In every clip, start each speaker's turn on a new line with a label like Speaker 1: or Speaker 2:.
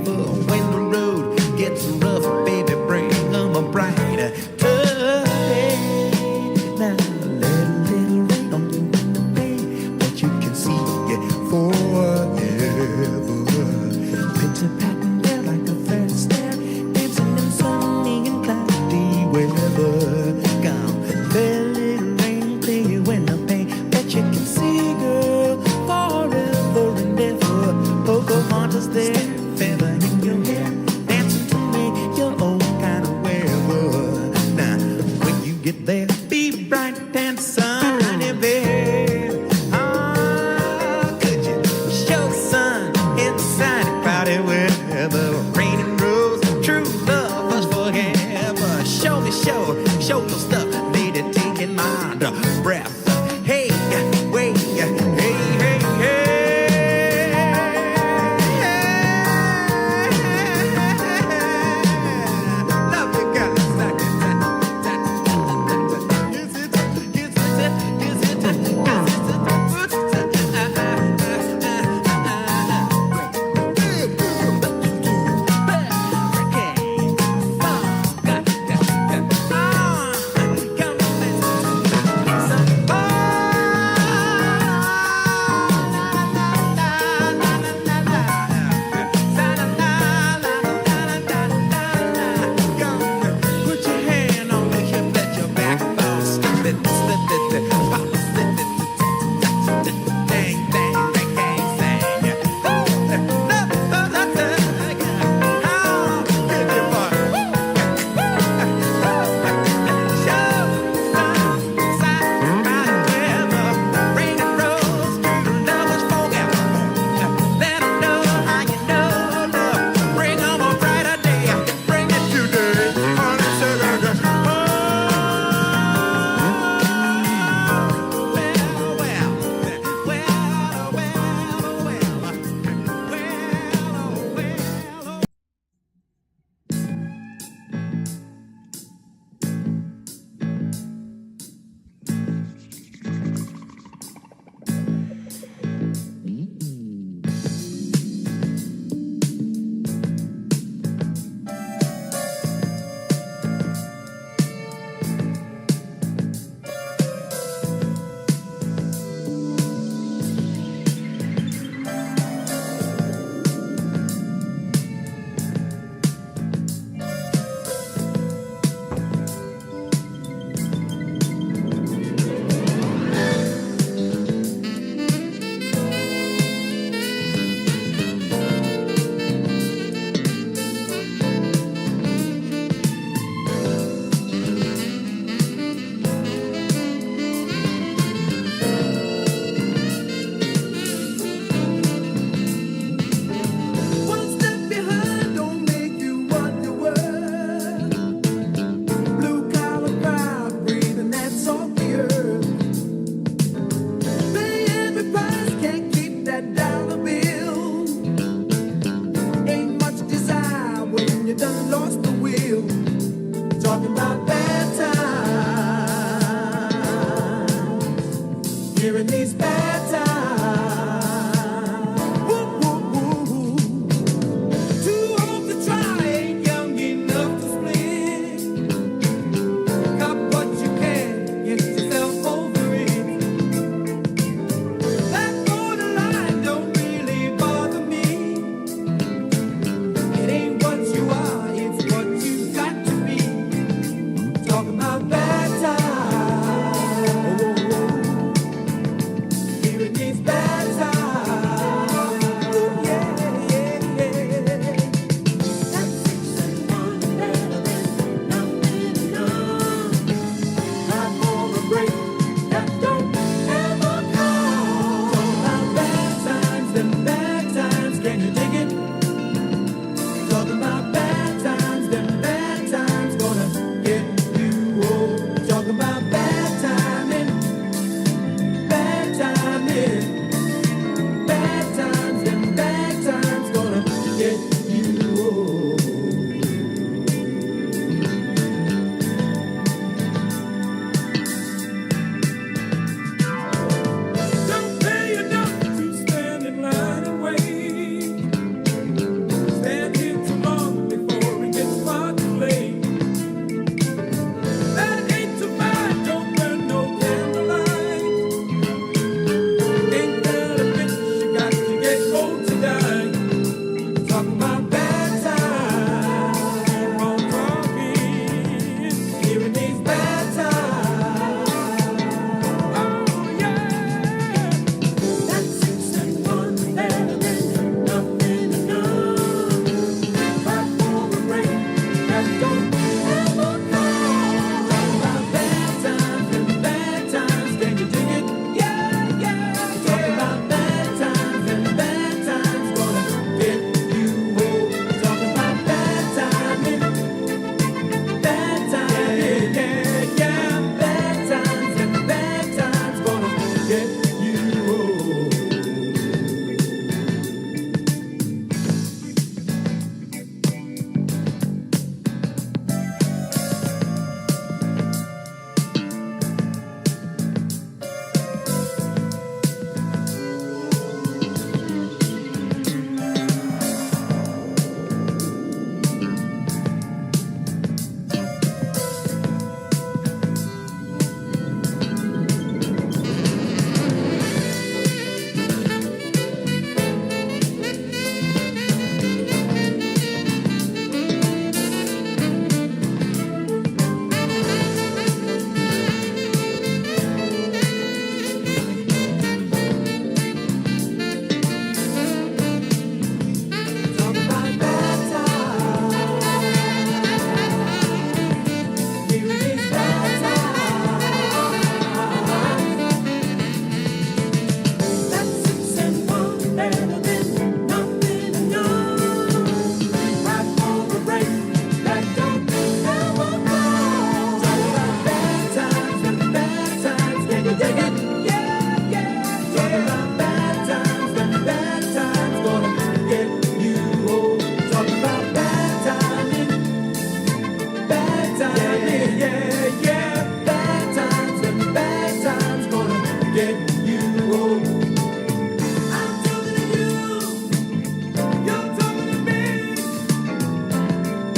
Speaker 1: When the road gets rough, baby, bring them a bright day. Now let a little rain on you rain, but you can see it forever. Pitter patting there like a first step, dancing in sunny and cloudy weather. Come, let a little rain play when I paint, but you can see, girl, forever and ever. Pocahontas there, feather in your hair, dancing to me your own kind of weather. Now, when you get there, be bright and sunny, babe. Ah, could you show the sun inside a cloudy weather? Rain and rose, true love was forever. Show me, show your stuff, lady, taking my breath. Hey, wait, hey, hey, hey. Love you, girl, it's like Talking about bad times. Keep on trucking. Here in these bad times. Oh, yeah. That's six and one better than nothing to none. Fight for the rain that don't ever come. Talking about bad times and bad times. Can you dig it? Yeah, yeah. Talking about bad times and bad times. Gonna get you old. Talking about bad timing. Bad timing. Yeah, yeah, yeah. Bad times and bad times. Gonna get you old. Talk about bad times. Here it is, bad times. That's six and one better than nothing to none. Right for the race that don't ever come. Talk about bad times and bad times. Can you dig it? Yeah, yeah. Talk about bad times and bad times. Gonna get you old. Talk about bad timing. Bad timing. Yeah, yeah. Bad times and bad times. Gonna get you old. I'm talking to you. You're talking to me.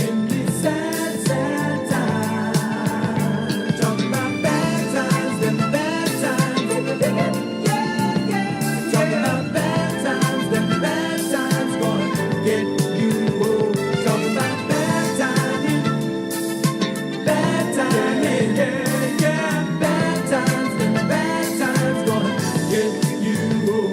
Speaker 1: In these sad, sad times. Talking about bad times and bad times. Can you dig it? Yeah, yeah. Talking about bad times and bad times. Gonna get you old. Talking about bad timing. Bad timing. Yeah, yeah. Bad times and bad times. Gonna get you old.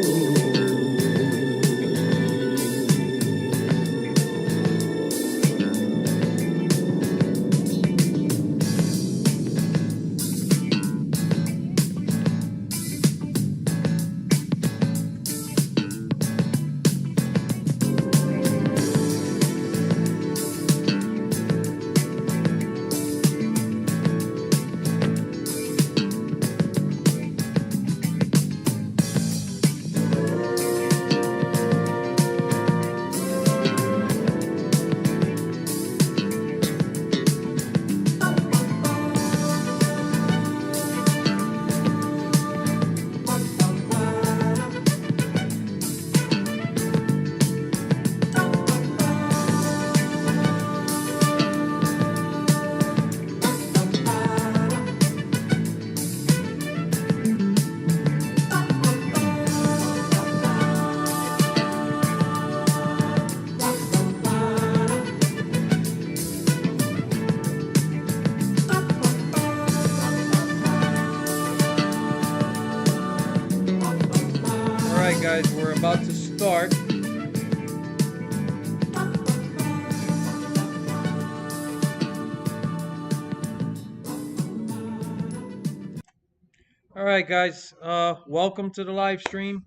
Speaker 2: All right, guys, we're about to start. All right, guys, welcome to the live stream.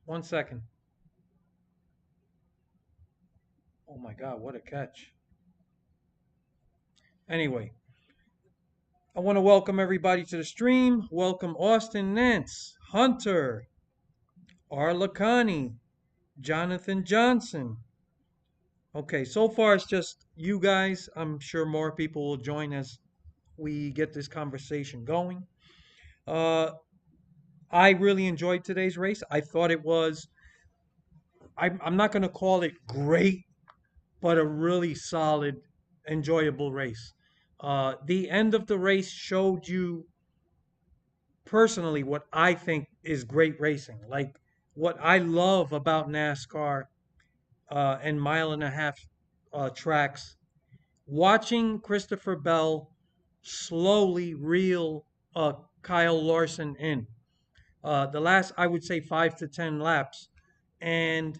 Speaker 2: 1 second. Oh my God, what a catch. Anyway, I want to welcome everybody to the stream. Welcome Austin Nance, Hunter, Arlacani, Jonathan Johnson. Okay, so far it's just you guys. I'm sure more people will join as we get this conversation going. Uh, I really enjoyed today's race. I thought it was, I'm not going to call it great, but a really solid, enjoyable race. The end of the race showed you personally what I think is great racing. Like what I love about NASCAR and mile and a half tracks, watching Christopher Bell slowly reel Kyle Larson in. The last, I would say, 5 to 10 laps. And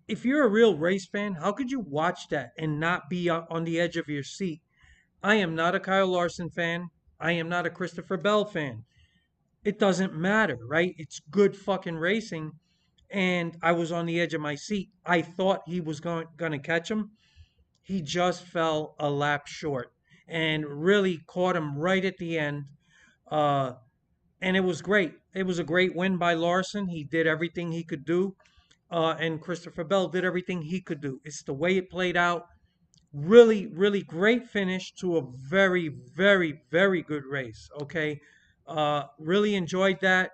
Speaker 2: if you're a real race fan, how could you watch that and not be on the edge of your seat? I am not a Kyle Larson fan. I am not a Christopher Bell fan. It doesn't matter, right? It's good fucking racing. And I was on the edge of my seat. I thought he was going to catch him. He just fell a lap short and really caught him right at the end. Uh, and it was great. It was a great win by Larson. He did everything he could do. And Christopher Bell did everything he could do. It's the way it played out. Really, really great finish to a very, very, very good race. Okay. Really enjoyed that.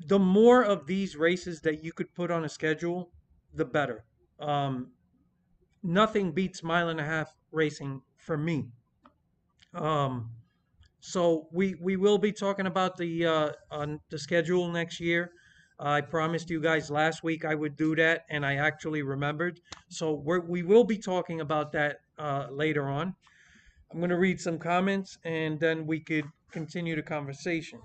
Speaker 2: The more of these races that you could put on a schedule, the better. Um, Nothing beats mile and a half racing for me. Um, so we will be talking about the on the schedule next year. I promised you guys last week I would do that, and I actually remembered. So we will be talking about that later on. I'm going to read some comments, and then we could continue the conversation.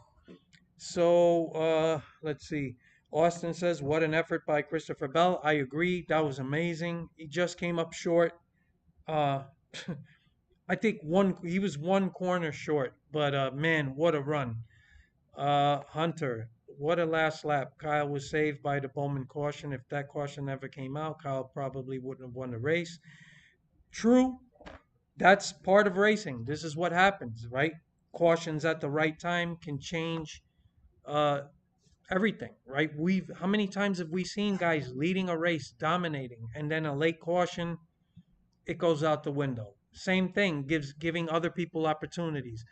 Speaker 2: So let's see. Austin says, "What an effort by Christopher Bell." I agree. That was amazing. He just came up short. Uh, I think he was one corner short, but man, what a run. Hunter, what a last lap. Kyle was saved by the Bowman caution. If that caution never came out, Kyle probably wouldn't have won the race. True, that's part of racing. This is what happens, right? Cautions at the right time can change uh, everything, right? How many times have we seen guys leading a race, dominating, and then a late caution, it goes out the window. Same thing, giving other people opportunities.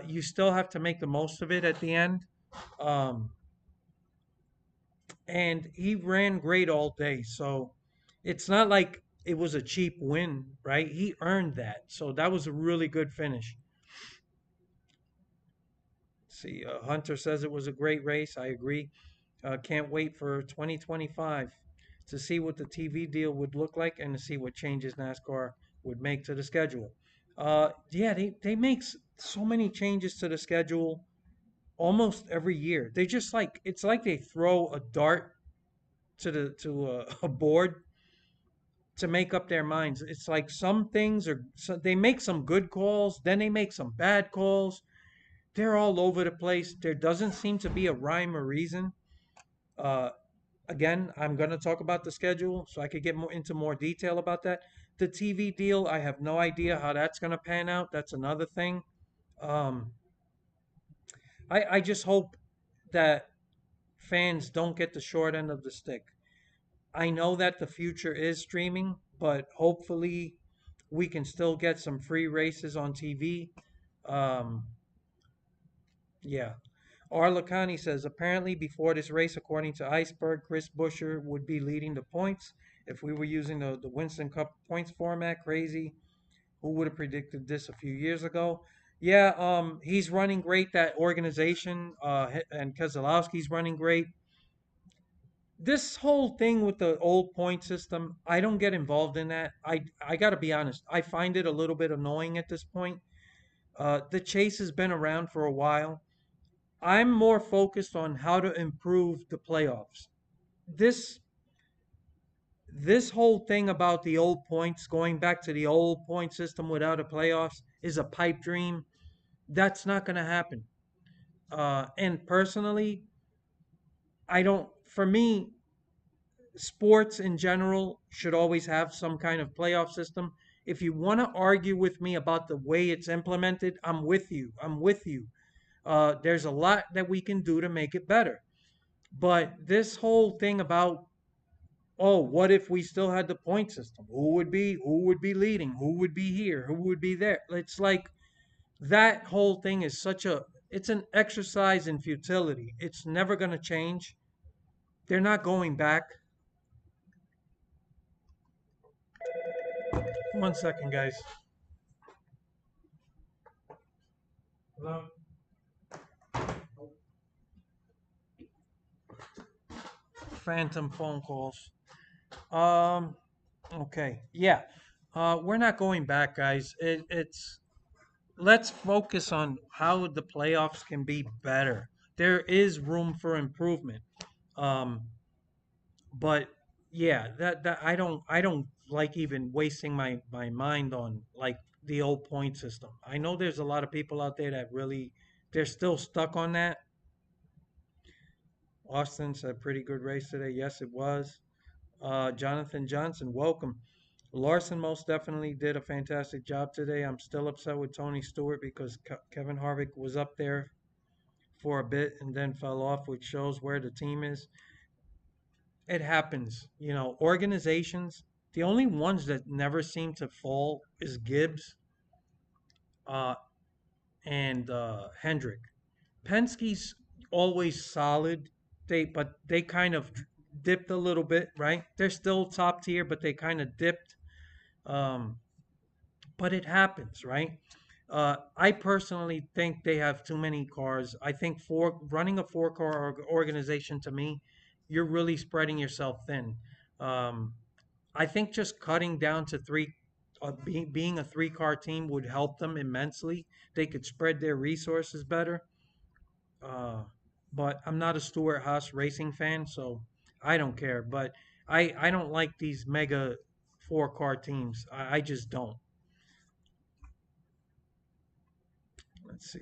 Speaker 2: You still have to make the most of it at the end. Um, and he ran great all day, so it's not like it was a cheap win, right? He earned that, so that was a really good finish. See, Hunter says it was a great race. I agree. Can't wait for 2025 to see what the TV deal would look like and to see what changes NASCAR would make to the schedule. Yeah, they make so many changes to the schedule almost every year. They just like it's like they throw a dart to a board to make up their minds. It's like some things are they make some good calls, then they make some bad calls. They're all over the place. There doesn't seem to be a rhyme or reason. Uh, Again, I'm going to talk about the schedule so I could get into more detail about that. The TV deal, I have no idea how that's going to pan out. That's another thing. Um, I just hope that fans don't get the short end of the stick. I know that the future is streaming, but hopefully we can still get some free races on TV. Um, yeah. Arlacani says, apparently before this race, according to Iceberg, Chris Buescher would be leading the points. If we were using the Winston Cup points format, crazy. Who would have predicted this a few years ago? Yeah, he's running great, that organization, and Keselowski's running great. This whole thing with the old point system, I don't get involved in that. I got to be honest. I find it a little bit annoying at this point. The chase has been around for a while. I'm more focused on how to improve the playoffs. This this whole thing about the old points, going back to the old point system without a playoffs, is a pipe dream. That's not going to happen. And personally, I don't. For me, sports in general should always have some kind of playoff system. If you want to argue with me about the way it's implemented, I'm with you. I'm with you. There's a lot that we can do to make it better. But this whole thing about, oh, what if we still had the point system? Who would be leading? Who would be here? Who would be there? It's like that whole thing is such a it's an exercise in futility. It's never going to change. They're not going back. 1 second, guys. Hello? phantom phone calls. Um, okay, yeah. We're not going back, guys. It's let's focus on how the playoffs can be better. There is room for improvement. Um, but yeah, that I don't like even wasting my mind on like the old point system. I know there's a lot of people out there that really they're still stuck on that. Austin said pretty good race today. Yes, it was. Jonathan Johnson, welcome. Larson most definitely did a fantastic job today. I'm still upset with Tony Stewart because Kevin Harvick was up there for a bit and then fell off, which shows where the team is. It happens. Organizations, the only ones that never seem to fall is Gibbs uh, and Hendrick. Penske's always solid. But they kind of dipped a little bit, right? They're still top tier, but they kind of dipped. Um, but it happens, right? I personally think they have too many cars. I think running a four-car organization to me, you're really spreading yourself thin. Um, I think just cutting down to three, being a three-car team would help them immensely. They could spread their resources better. Uh, but I'm not a Stuart Haas racing fan, so I don't care. But I don't like these mega four-car teams. I just don't. Let's see.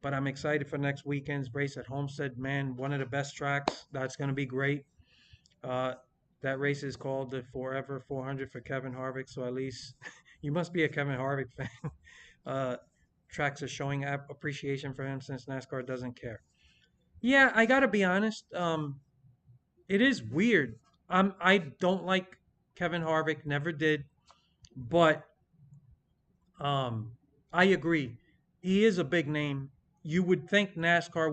Speaker 2: But I'm excited for next weekend's race at Homestead. Man, one of the best tracks. That's going to be great. Uh, that race is called the Forever 400 for Kevin Harvick. So at least you must be a Kevin Harvick fan. uh, Tracks are showing appreciation for him since NASCAR doesn't care. Yeah, I got to be honest. It is weird. I don't like Kevin Harvick. Never did. But um, I agree. He is a big name. You would think NASCAR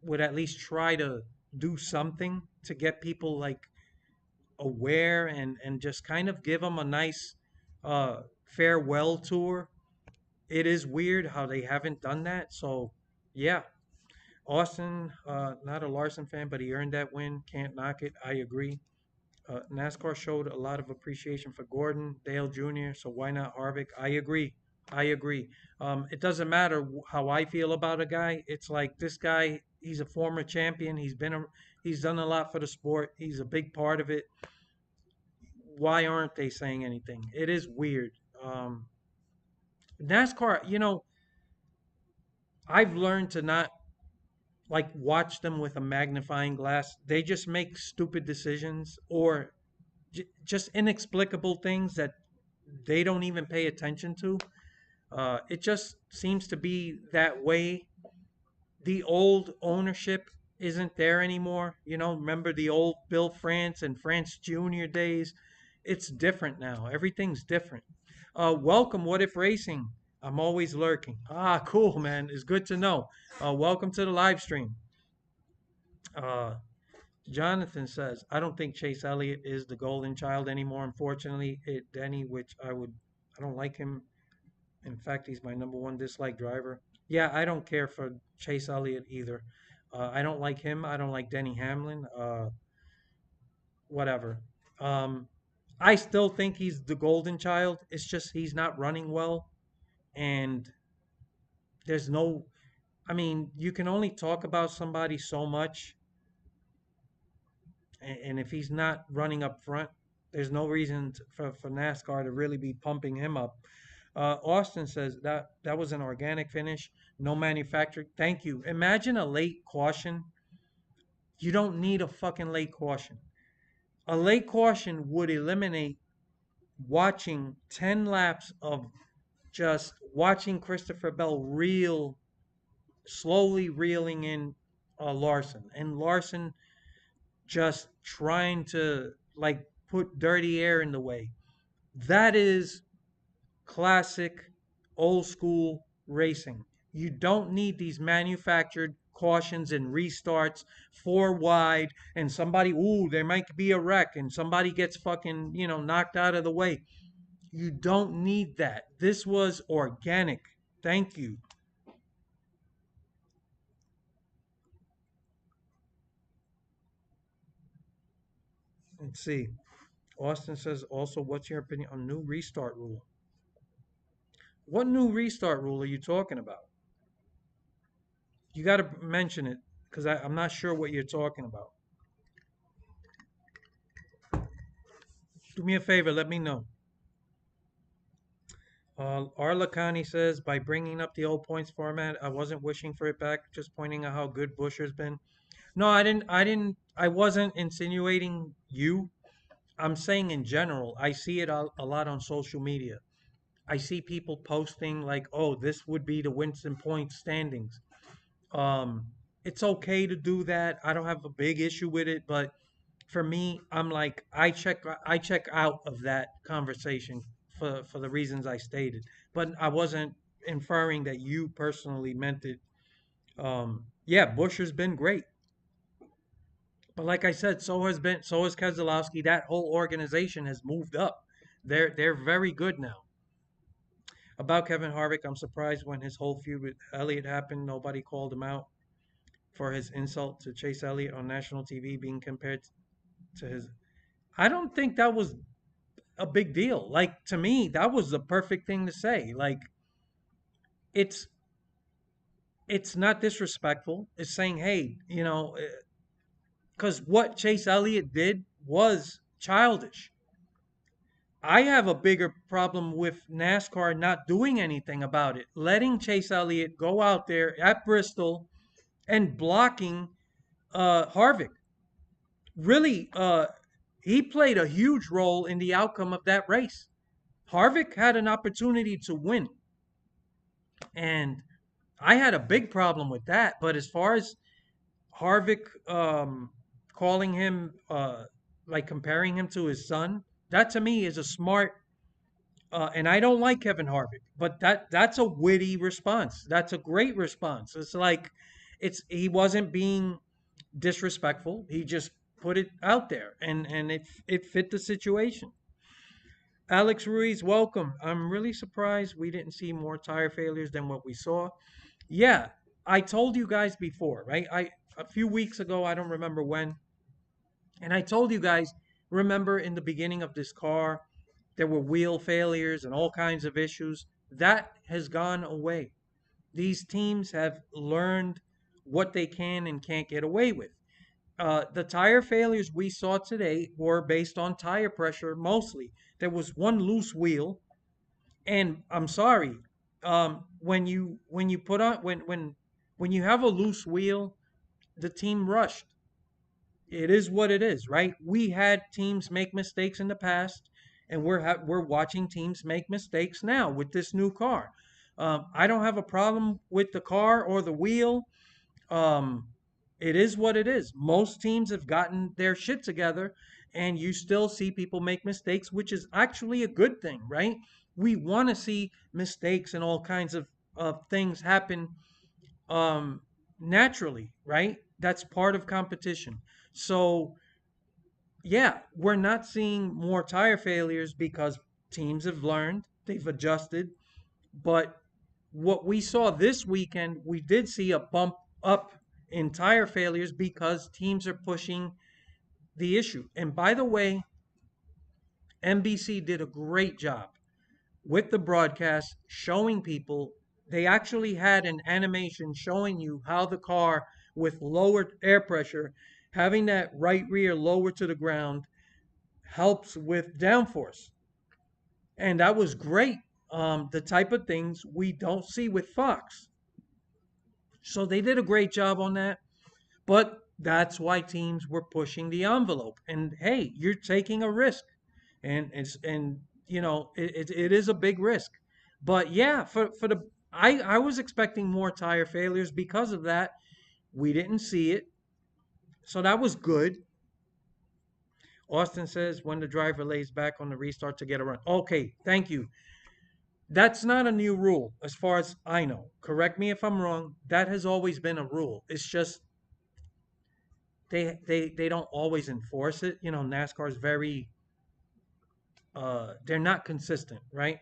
Speaker 2: would at least try to do something to get people like aware and just kind of give them a nice farewell tour. It is weird how they haven't done that. So yeah, Austin, not a Larson fan, but he earned that win. Can't knock it. I agree. NASCAR showed a lot of appreciation for Gordon, Dale Jr., so why not Harvick? I agree. I agree. It doesn't matter how I feel about a guy. It's like this guy, he's a former champion. He's done a lot for the sport. He's a big part of it. Why aren't they saying anything? It is weird. Um, NASCAR, I've learned to not like watch them with a magnifying glass. They just make stupid decisions or just inexplicable things that they don't even pay attention to. It just seems to be that way. The old ownership isn't there anymore. Remember the old Bill France and France Jr. days? It's different now. Everything's different. Welcome, What If Racing. I'm always lurking. Ah, cool, man. It's good to know. Welcome to the live stream. Uh, Jonathan says, I don't think Chase Elliott is the golden child anymore. Unfortunately, Denny, I don't like him. In fact, he's my number one dislike driver. Yeah, I don't care for Chase Elliott either. I don't like him. I don't like Denny Hamlin. Whatever. Um, I still think he's the golden child. It's just he's not running well. And there's no, I mean, you can only talk about somebody so much. And if he's not running up front, there's no reason for NASCAR to really be pumping him up. Austin says that was an organic finish, no manufacturing. Thank you. Imagine a late caution. You don't need a fucking late caution. A late caution would eliminate watching 10 laps of just watching Christopher Bell slowly reeling in Larson. And Larson just trying to like put dirty air in the way. That is classic old school racing. You don't need these manufactured cautions and restarts four wide and somebody, ooh, there might be a wreck and somebody gets fucking, knocked out of the way. You don't need that. This was organic. Thank you. Let's see. Austin says also, what's your opinion on new restart rule? What new restart rule are you talking about? You got to mention it because I'm not sure what you're talking about. Do me a favor, let me know. Arlakani says, by bringing up the old points format, I wasn't wishing for it back, just pointing out how good Busher's been. No, I wasn't insinuating you. I'm saying in general, I see it a lot on social media. I see people posting like, "Oh, this would be the Winston Point standings." Um, it's okay to do that. I don't have a big issue with it, but for me, I'm like, I check out of that conversation for the reasons I stated. But I wasn't inferring that you personally meant it. Yeah, Busher's been great. But like I said, so has Keselowski. That whole organization has moved up. They're very good now. About Kevin Harvick, I'm surprised when his whole feud with Elliott happened, nobody called him out for his insult to Chase Elliott on national TV, being compared to his. I don't think that was a big deal. Like to me, that was the perfect thing to say. Like it's it's not disrespectful. It's saying, hey, because what Chase Elliott did was childish. I have a bigger problem with NASCAR not doing anything about it, letting Chase Elliott go out there at Bristol and blocking Harvick. Really, he played a huge role in the outcome of that race. Harvick had an opportunity to win, and I had a big problem with that. But as far as Harvick calling him, like comparing him to his son, that to me is a smart. And I don't like Kevin Harvick, but that's a witty response. That's a great response. It's like he wasn't being disrespectful. He just put it out there, and it fit the situation. Alex Ruiz, welcome. I'm really surprised we didn't see more tire failures than what we saw. Yeah, I told you guys before, right? I A few weeks ago, I don't remember when, and I told you guys, remember in the beginning of this car, there were wheel failures and all kinds of issues. That has gone away. These teams have learned what they can and can't get away with. The tire failures we saw today were based on tire pressure mostly. There was one loose wheel, and I'm sorry, when you put on when you have a loose wheel, the team rushed. It is what it is, right? We had teams make mistakes in the past, and we're watching teams make mistakes now with this new car. I don't have a problem with the car or the wheel. Um, it is what it is. Most teams have gotten their shit together, and you still see people make mistakes, which is actually a good thing, right? We want to see mistakes and all kinds of things happen um, naturally, right? That's part of competition. So, yeah, we're not seeing more tire failures because teams have learned, they've adjusted. But what we saw this weekend, we did see a bump up in tire failures because teams are pushing the issue. And by the way, NBC did a great job with the broadcast showing people. They actually had an animation showing you how the car with lowered air pressure, having that right rear lower to the ground, helps with downforce. And that was great. The type of things we don't see with Fox. So they did a great job on that. But that's why teams were pushing the envelope. And hey, you're taking a risk, and it is a big risk. But yeah, for the I was expecting more tire failures because of that. We didn't see it, so that was good. Austin says when the driver lays back on the restart to get a run. Okay, thank you. That's not a new rule as far as I know. Correct me if I'm wrong. That has always been a rule. It's just they don't always enforce it. NASCAR is very they're not consistent, right?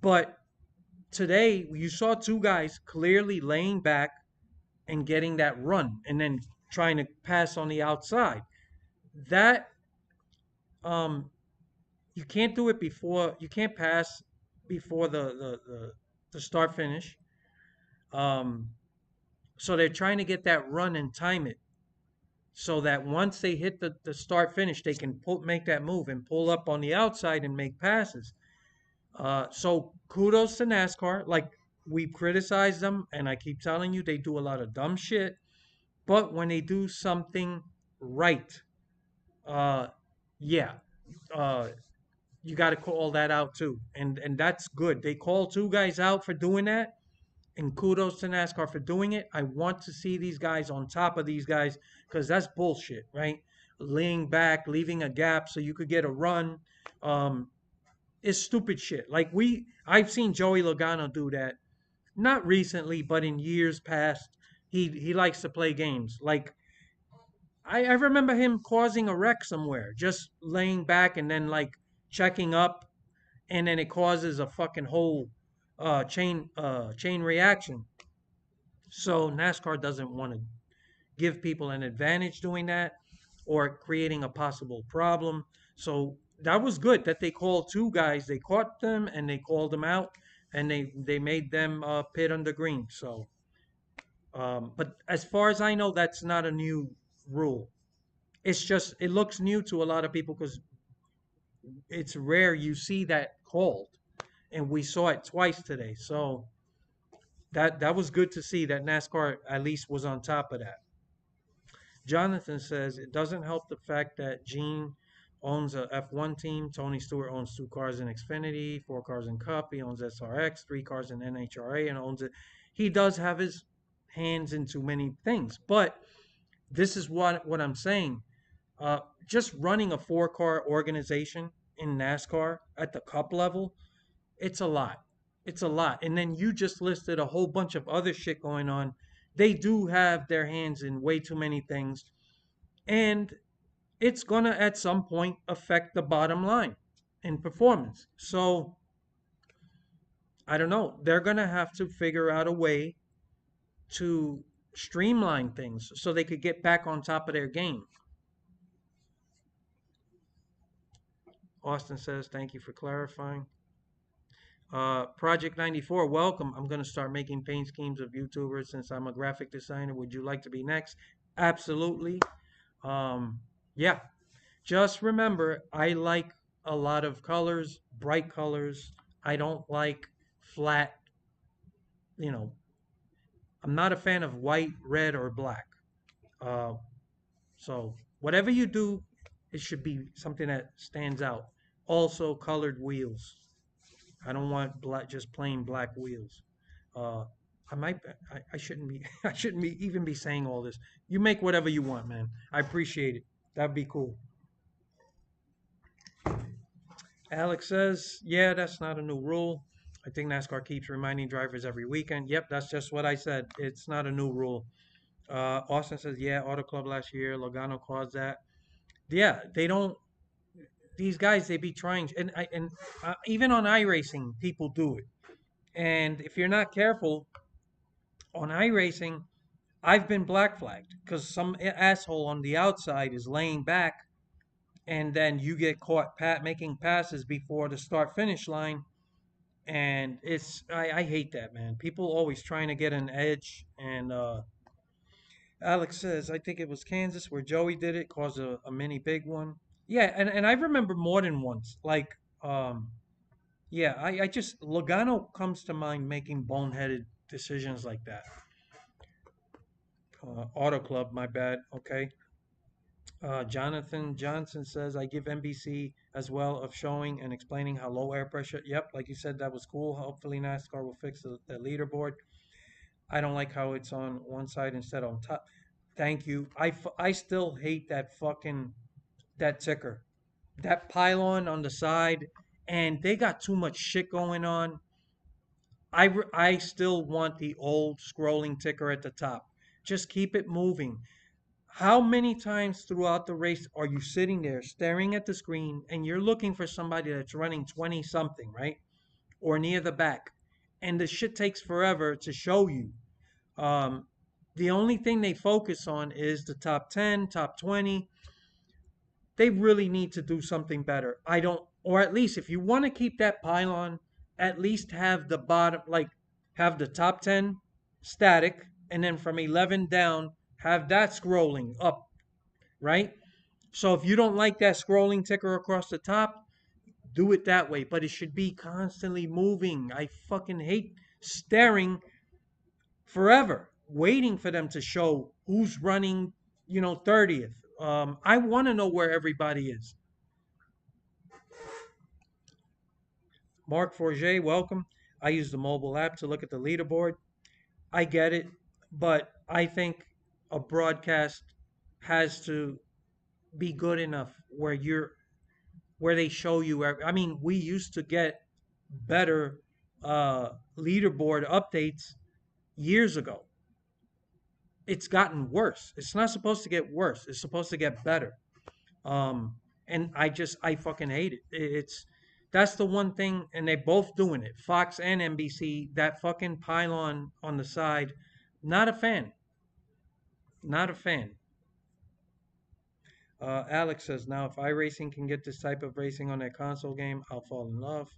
Speaker 2: But today you saw two guys clearly laying back and getting that run and then trying to pass on the outside. That um, you can't do it before. You can't pass before the start finish. Um, so they're trying to get that run and time it so that once they hit the start finish, they can make that move and pull up on the outside and make passes. So kudos to NASCAR. Like we criticize them, and I keep telling you, they do a lot of dumb shit. But when they do something right, uh, yeah, uh, you got to call that out too, and that's good. They call two guys out for doing that, and kudos to NASCAR for doing it. I want to see these guys on top of these guys because that's bullshit, right? Laying back, leaving a gap so you could get a run. Um, is stupid shit. Like I've seen Joey Logano do that. Not recently, but in years past. He likes to play games. Like I remember him causing a wreck somewhere, just laying back and then like checking up, and then it causes a fucking whole chain reaction. So NASCAR doesn't want to give people an advantage doing that or creating a possible problem. So that was good that they called two guys. They caught them and they called them out, and they made them pit under green. So, but as far as I know, that's not a new rule. It's just it looks new to a lot of people because it's rare you see that called, and we saw it twice today. So that was good to see that NASCAR at least was on top of that. Jonathan says it doesn't help the fact that Gene owns a F1 team. Tony Stewart owns two cars in Xfinity, four cars in Cup. He owns SRX, three cars in NHRA, and owns it. He does have his hands into many things, but this is what I'm saying. Just running a four-car organization in NASCAR at the Cup level, it's a lot. It's a lot. And then you just listed a whole bunch of other shit going on. They do have their hands in way too many things, and it's going to at some point affect the bottom line in performance. So I don't know. They're going to have to figure out a way to streamline things so they could get back on top of their game. Austin says, thank you for clarifying. Project 94, welcome. I'm going to start making paint schemes of YouTubers since I'm a graphic designer. Would you like to be next? Absolutely. Yeah, just remember, I like a lot of colors, bright colors. I don't like flat, you know, I'm not a fan of white, red, or black. Uh, so whatever you do, it should be something that stands out. Also, colored wheels. I don't want black, just plain black wheels. Uh, I might, I shouldn't be, I shouldn't be even be saying all this. You make whatever you want, man. I appreciate it. That'd be cool. Alex says, yeah, that's not a new rule. I think NASCAR keeps reminding drivers every weekend. Yep, that's just what I said. It's not a new rule. Austin says, yeah, Auto Club last year, Logano caused that. Yeah, they don't. These guys, they be trying, and even on iRacing, people do it. And if you're not careful on iRacing, I've been black flagged because some asshole on the outside is laying back, and then you get caught making passes before the start finish line, and I hate that, man. People always trying to get an edge, and Alex says I think it was Kansas where Joey did it, caused a mini big one. Yeah, and I remember more than once. Like, yeah, I just Logano comes to mind making boneheaded decisions like that. Auto Club, my bad. Okay. Jonathan Johnson says, I give NBC as well of showing and explaining how low air pressure. Yep, like you said, that was cool. Hopefully NASCAR will fix the leaderboard. I don't like how it's on one side instead on top. Thank you. I still hate that fucking, that ticker. That pylon on the side, and they got too much shit going on. I still want the old scrolling ticker at the top. Just keep it moving. How many times throughout the race are you sitting there staring at the screen and you're looking for somebody that's running 20 something, right? Or near the back. And the shit takes forever to show you. Um, the only thing they focus on is the top 10, top 20. They really need to do something better. I don't, or at least if you want to keep that pylon, at least have the bottom, like have the top 10 static, and then from 11 down, have that scrolling up, right? So if you don't like that scrolling ticker across the top, do it that way. But it should be constantly moving. I fucking hate staring forever, waiting for them to show who's running, 30th. I want to know where everybody is. Mark Forget, welcome. I use the mobile app to look at the leaderboard. I get it, but I think a broadcast has to be good enough where they show you. I mean, we used to get better leaderboard updates years ago. It's gotten worse. It's not supposed to get worse. It's supposed to get better. Um, and I fucking hate it. It's That's the one thing, and they're both doing it. Fox and NBC. That fucking pylon on the side. Not a fan. Not a fan. Alex says, now if iRacing can get this type of racing on their console game, I'll fall in love.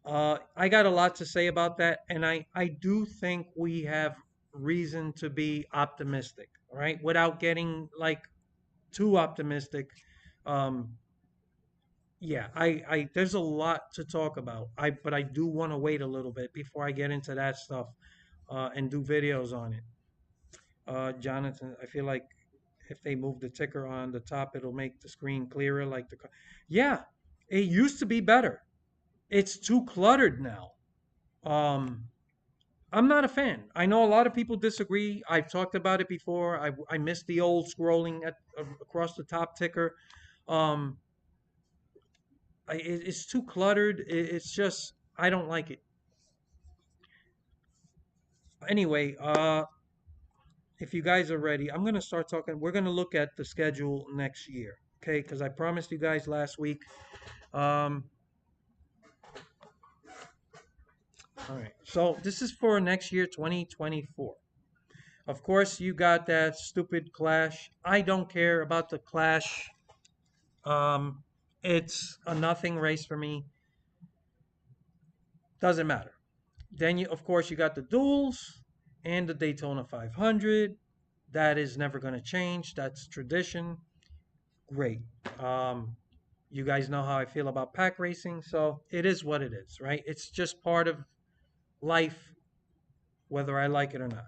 Speaker 2: I got a lot to say about that, and I do think we have reason to be optimistic, right? Without getting like too optimistic. Um, yeah, there's a lot to talk about. But I do want to wait a little bit before I get into that stuff and do videos on it. Jonathan, I feel like if they move the ticker on the top, it'll make the screen clearer. Yeah, it used to be better. It's too cluttered now. Um, I'm not a fan. I know a lot of people disagree. I've talked about it before. I miss the old scrolling across the top ticker. Um, it's too cluttered. It's just I don't like it. Anyway, if you guys are ready, I'm gonna start talking. We're gonna look at the schedule next year, okay? Because I promised you guys last week. Um, all right. So this is for next year, 2024. Of course, you got that stupid Clash. I don't care about the Clash. Um, it's a nothing race for me. Doesn't matter. Then of course, you got the duels and the Daytona 500. That is never going to change. That's tradition. Great. Um, you guys know how I feel about pack racing, so it is what it is, right? It's just part of life, whether I like it or not.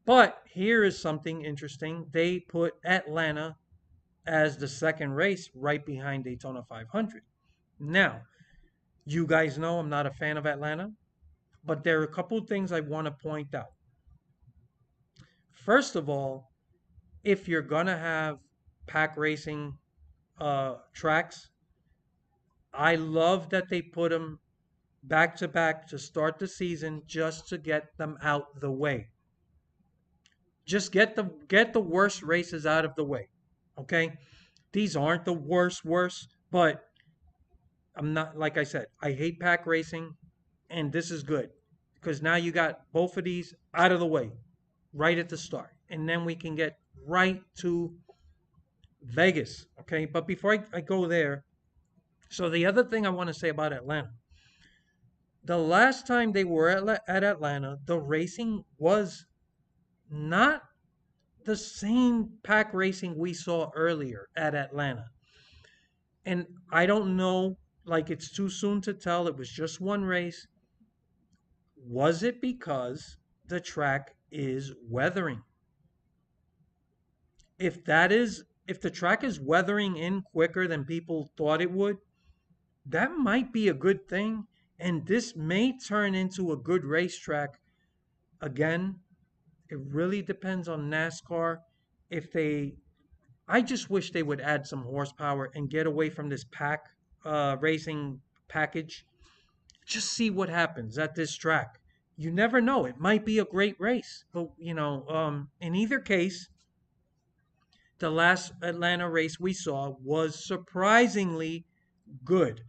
Speaker 2: But here is something interesting. They put Atlanta as the second race right behind Daytona 500. Now, you guys know I'm not a fan of Atlanta, but there are a couple of things I want to point out. First of all, if you're going to have pack racing tracks, I love that they put them back to back to start the season just to get them out the way. Just get the worst races out of the way. Okay? These aren't the worst, but I'm not, like I said, I hate pack racing, and this is good because now you got both of these out of the way right at the start, and then we can get right to Vegas. Okay, but before I go there, so the other thing I want to say about Atlanta, the last time they were at Atlanta, the racing was not the same pack racing we saw earlier at Atlanta. And I don't know, like it's too soon to tell. It was just one race. Was it because the track is weathering? If the track is weathering in quicker than people thought it would, that might be a good thing. And this may turn into a good racetrack. Again, it really depends on NASCAR. If they, I just wish they would add some horsepower and get away from this pack racing package. Just see what happens at this track. You never know. It might be a great race. But, in either case, the last Atlanta race we saw was surprisingly good.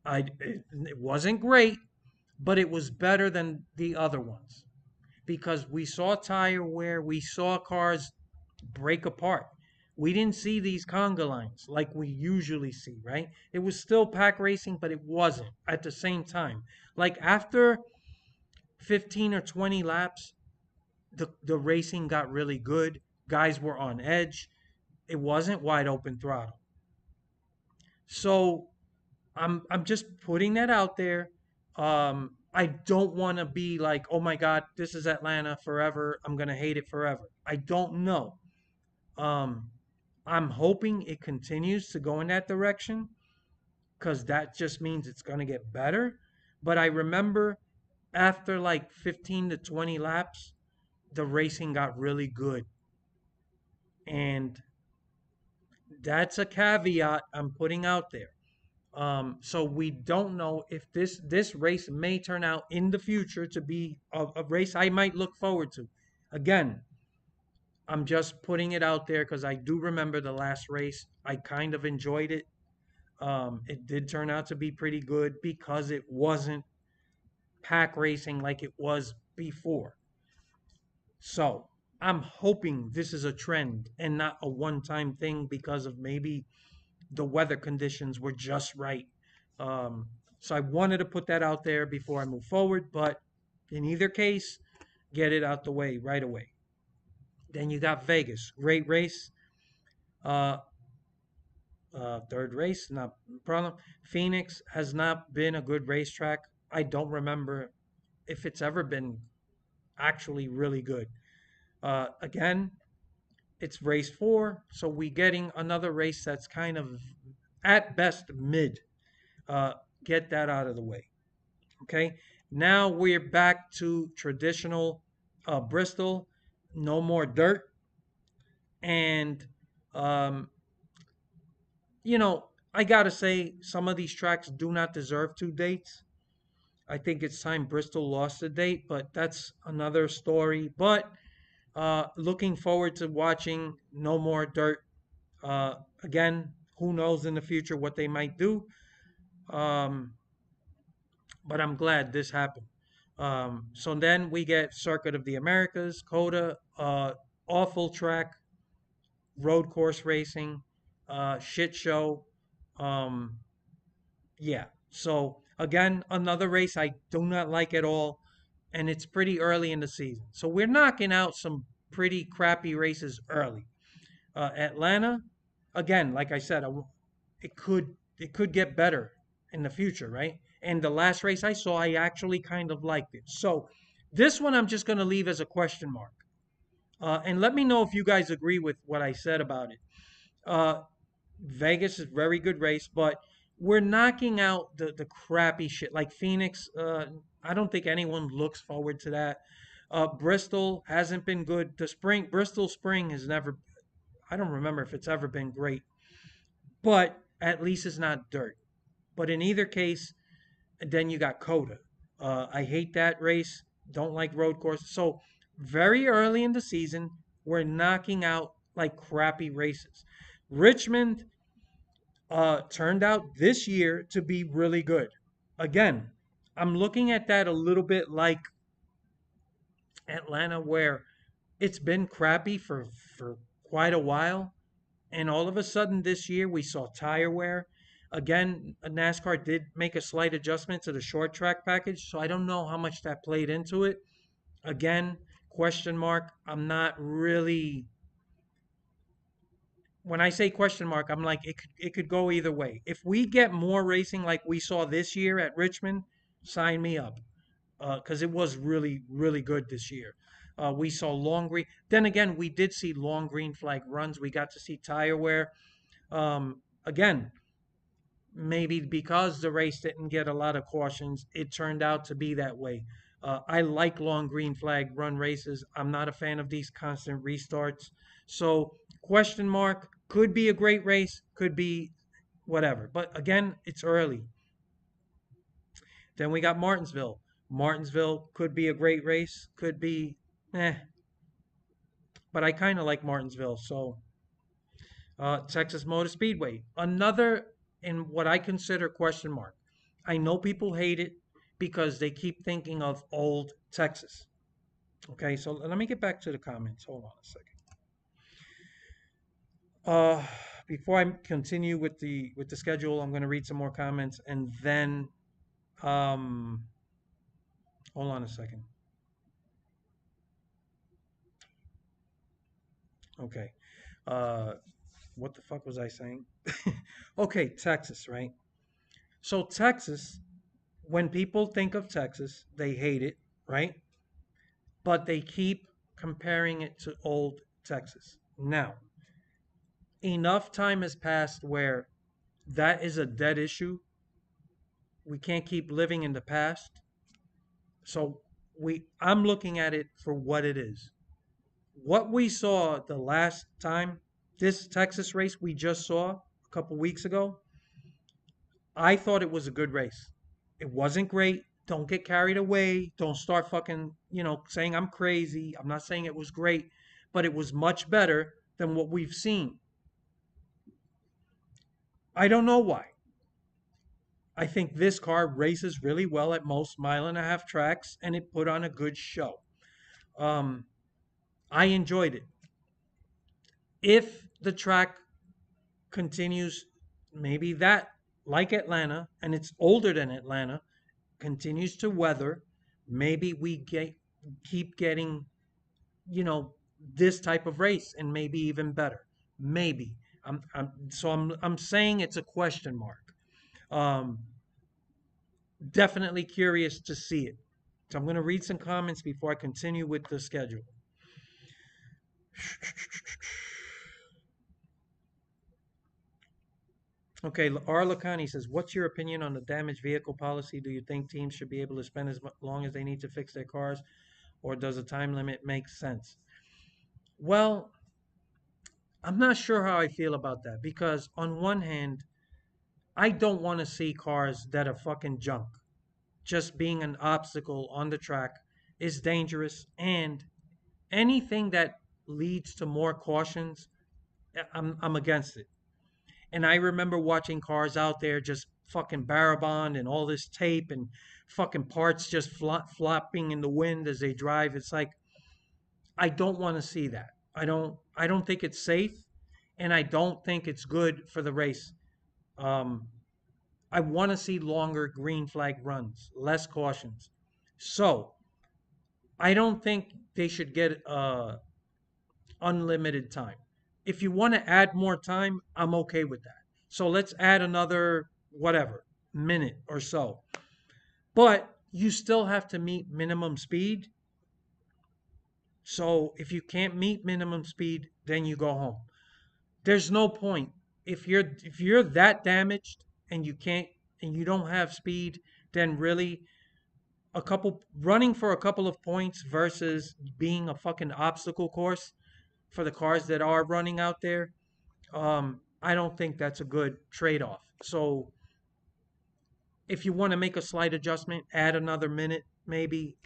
Speaker 2: It wasn't great, but it was better than the other ones because we saw tire wear, we saw cars break apart. We didn't see these conga lines like we usually see, right? It was still pack racing, but it wasn't at the same time. Like after 15 or 20 laps, the racing got really good. Guys were on edge. It wasn't wide open throttle. So I'm just putting that out there. I don't want to be like, oh my God, this is Atlanta forever. I'm gonna hate it forever. I don't know. Um, I'm hoping it continues to go in that direction because that just means it's gonna get better. But I remember after like 15 to 20 laps, the racing got really good, and that's a caveat I'm putting out there. So we don't know if this race may turn out in the future to be a race I might look forward to. Again, I'm just putting it out there because I do remember the last race. I kind of enjoyed it. It did turn out to be pretty good because it wasn't pack racing like it was before. So I'm hoping this is a trend and not a one-time thing because of maybe the weather conditions were just right. Um, so I wanted to put that out there before I move forward, but in either case, get it out the way right away. Then you got Vegas, great race. Uh, Third race, not a problem. Phoenix has not been a good racetrack. I don't remember if it's ever been actually really good. Again, it's race 4, so we getting another race that's kind of at best mid. Uh, get that out of the way. Okay. Now we're back to traditional Bristol. No more dirt. And, um, I got to say, some of these tracks do not deserve 2 dates. I think it's time Bristol lost a date, but that's another story. But looking forward to watching No More Dirt. Again, who knows in the future what they might do. Um, but I'm glad this happened. So then we get Circuit of the Americas, Coda, awful track, road course racing, shit show. Um, yeah. So again, another race I do not like at all, and it's pretty early in the season. So we're knocking out some pretty crappy races early. Atlanta, again, like I said, it could get better in the future, right? And the last race I saw, I actually kind of liked it. So this one I'm just going to leave as a question mark. And let me know if you guys agree with what I said about it. Uh, Vegas is a very good race, but we're knocking out the crappy shit like Phoenix. I don't think anyone looks forward to that. Bristol hasn't been good. Bristol Spring has never. I don't remember if it's ever been great, but at least it's not dirt. But in either case, then you got Coda. I hate that race. Don't like road courses. So very early in the season, we're knocking out like crappy races. Richmond turned out this year to be really good. Again, I'm looking at that a little bit like Atlanta, where it's been crappy for quite a while, and all of a sudden this year we saw tire wear. Again, NASCAR did make a slight adjustment to the short track package, so I don't know how much that played into it. Again, question mark. I'm not really. When I say question mark, I'm like it could go either way. If we get more racing like we saw this year at Richmond, sign me up because it was really really good this year. We saw long green. Then again, we did see long green flag runs. We got to see tire wear. Again, maybe because the race didn't get a lot of cautions, it turned out to be that way. I like long green flag run races. I'm not a fan of these constant restarts. So, question mark, could be a great race, could be whatever. But again, it's early. Then we got Martinsville. Martinsville could be a great race, could be but I kind of like Martinsville. So, Texas Motor Speedway, another in what I consider question mark. I know people hate it because they keep thinking of old Texas. Okay, so let me get back to the comments. Hold on a second. Uh, Before I continue with the schedule, I'm going to read some more comments and then um, hold on a second. Okay. Uh, what the fuck was I saying? Okay, Texas, right? So Texas, when people think of Texas, they hate it, right? But they keep comparing it to old Texas. Now, enough time has passed where that is a dead issue. We can't keep living in the past. So I'm looking at it for what it is. What we saw the last time, this Texas race we just saw a couple weeks ago, I thought it was a good race. It wasn't great. Don't get carried away. Don't start fucking, saying I'm crazy. I'm not saying it was great, but it was much better than what we've seen. I don't know why. I think this car races really well at most mile-and-a-half tracks, and it put on a good show. Um, I enjoyed it. If the track continues, maybe that, like Atlanta, and it's older than Atlanta, continues to weather, maybe we keep getting, this type of race and maybe even better. Maybe. I'm saying it's a question mark. Um, Definitely curious to see it. So I'm going to read some comments before I continue with the schedule. Okay, R. Lacani says, "What's your opinion on the damaged vehicle policy? Do you think teams should be able to spend as long as they need to fix their cars, or does a time limit make sense?" Well, I'm not sure how I feel about that because, on one hand, I don't want to see cars that are fucking junk. Just being an obstacle on the track is dangerous, and anything that leads to more cautions, I'm against it. And I remember watching cars out there just fucking barabond and all this tape and fucking parts just flopping in the wind as they drive. It's like I don't want to see that. I don't think it's safe, and I don't think it's good for the race. Um, I want to see longer green flag runs, less cautions. So I don't think they should get unlimited time. If you want to add more time, I'm okay with that. So let's add another whatever minute or so. But you still have to meet minimum speed. So if you can't meet minimum speed, then you go home. There's no point if you're that damaged and you don't have speed, then really a couple running for a couple of points versus being a fucking obstacle course for the cars that are running out there. I don't think that's a good trade-off. So if you want to make a slight adjustment, add another minute, maybe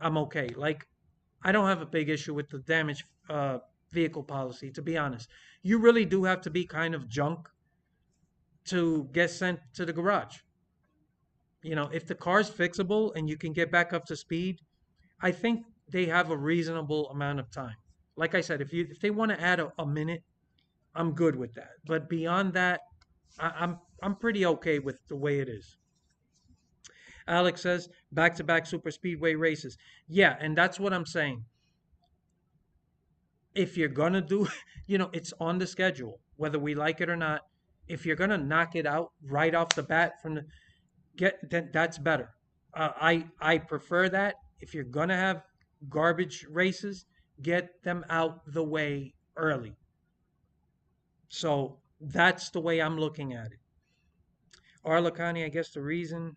Speaker 2: I'm okay. Like I don't have a big issue with the damage vehicle policy, to be honest. You really do have to be kind of junk to get sent to the garage. If the car's fixable and you can get back up to speed, I think they have a reasonable amount of time. Like I said, if they want to add a minute, I'm good with that. But beyond that, I'm pretty okay with the way it is. Alex says back to back super speedway races. Yeah, and that's what I'm saying. If you're gonna do, it's on the schedule, whether we like it or not. If you're gonna knock it out right off the bat from the that's better. I prefer that. If you're gonna have garbage races, get them out the way early. So that's the way I'm looking at it. Arlacani, I guess the reason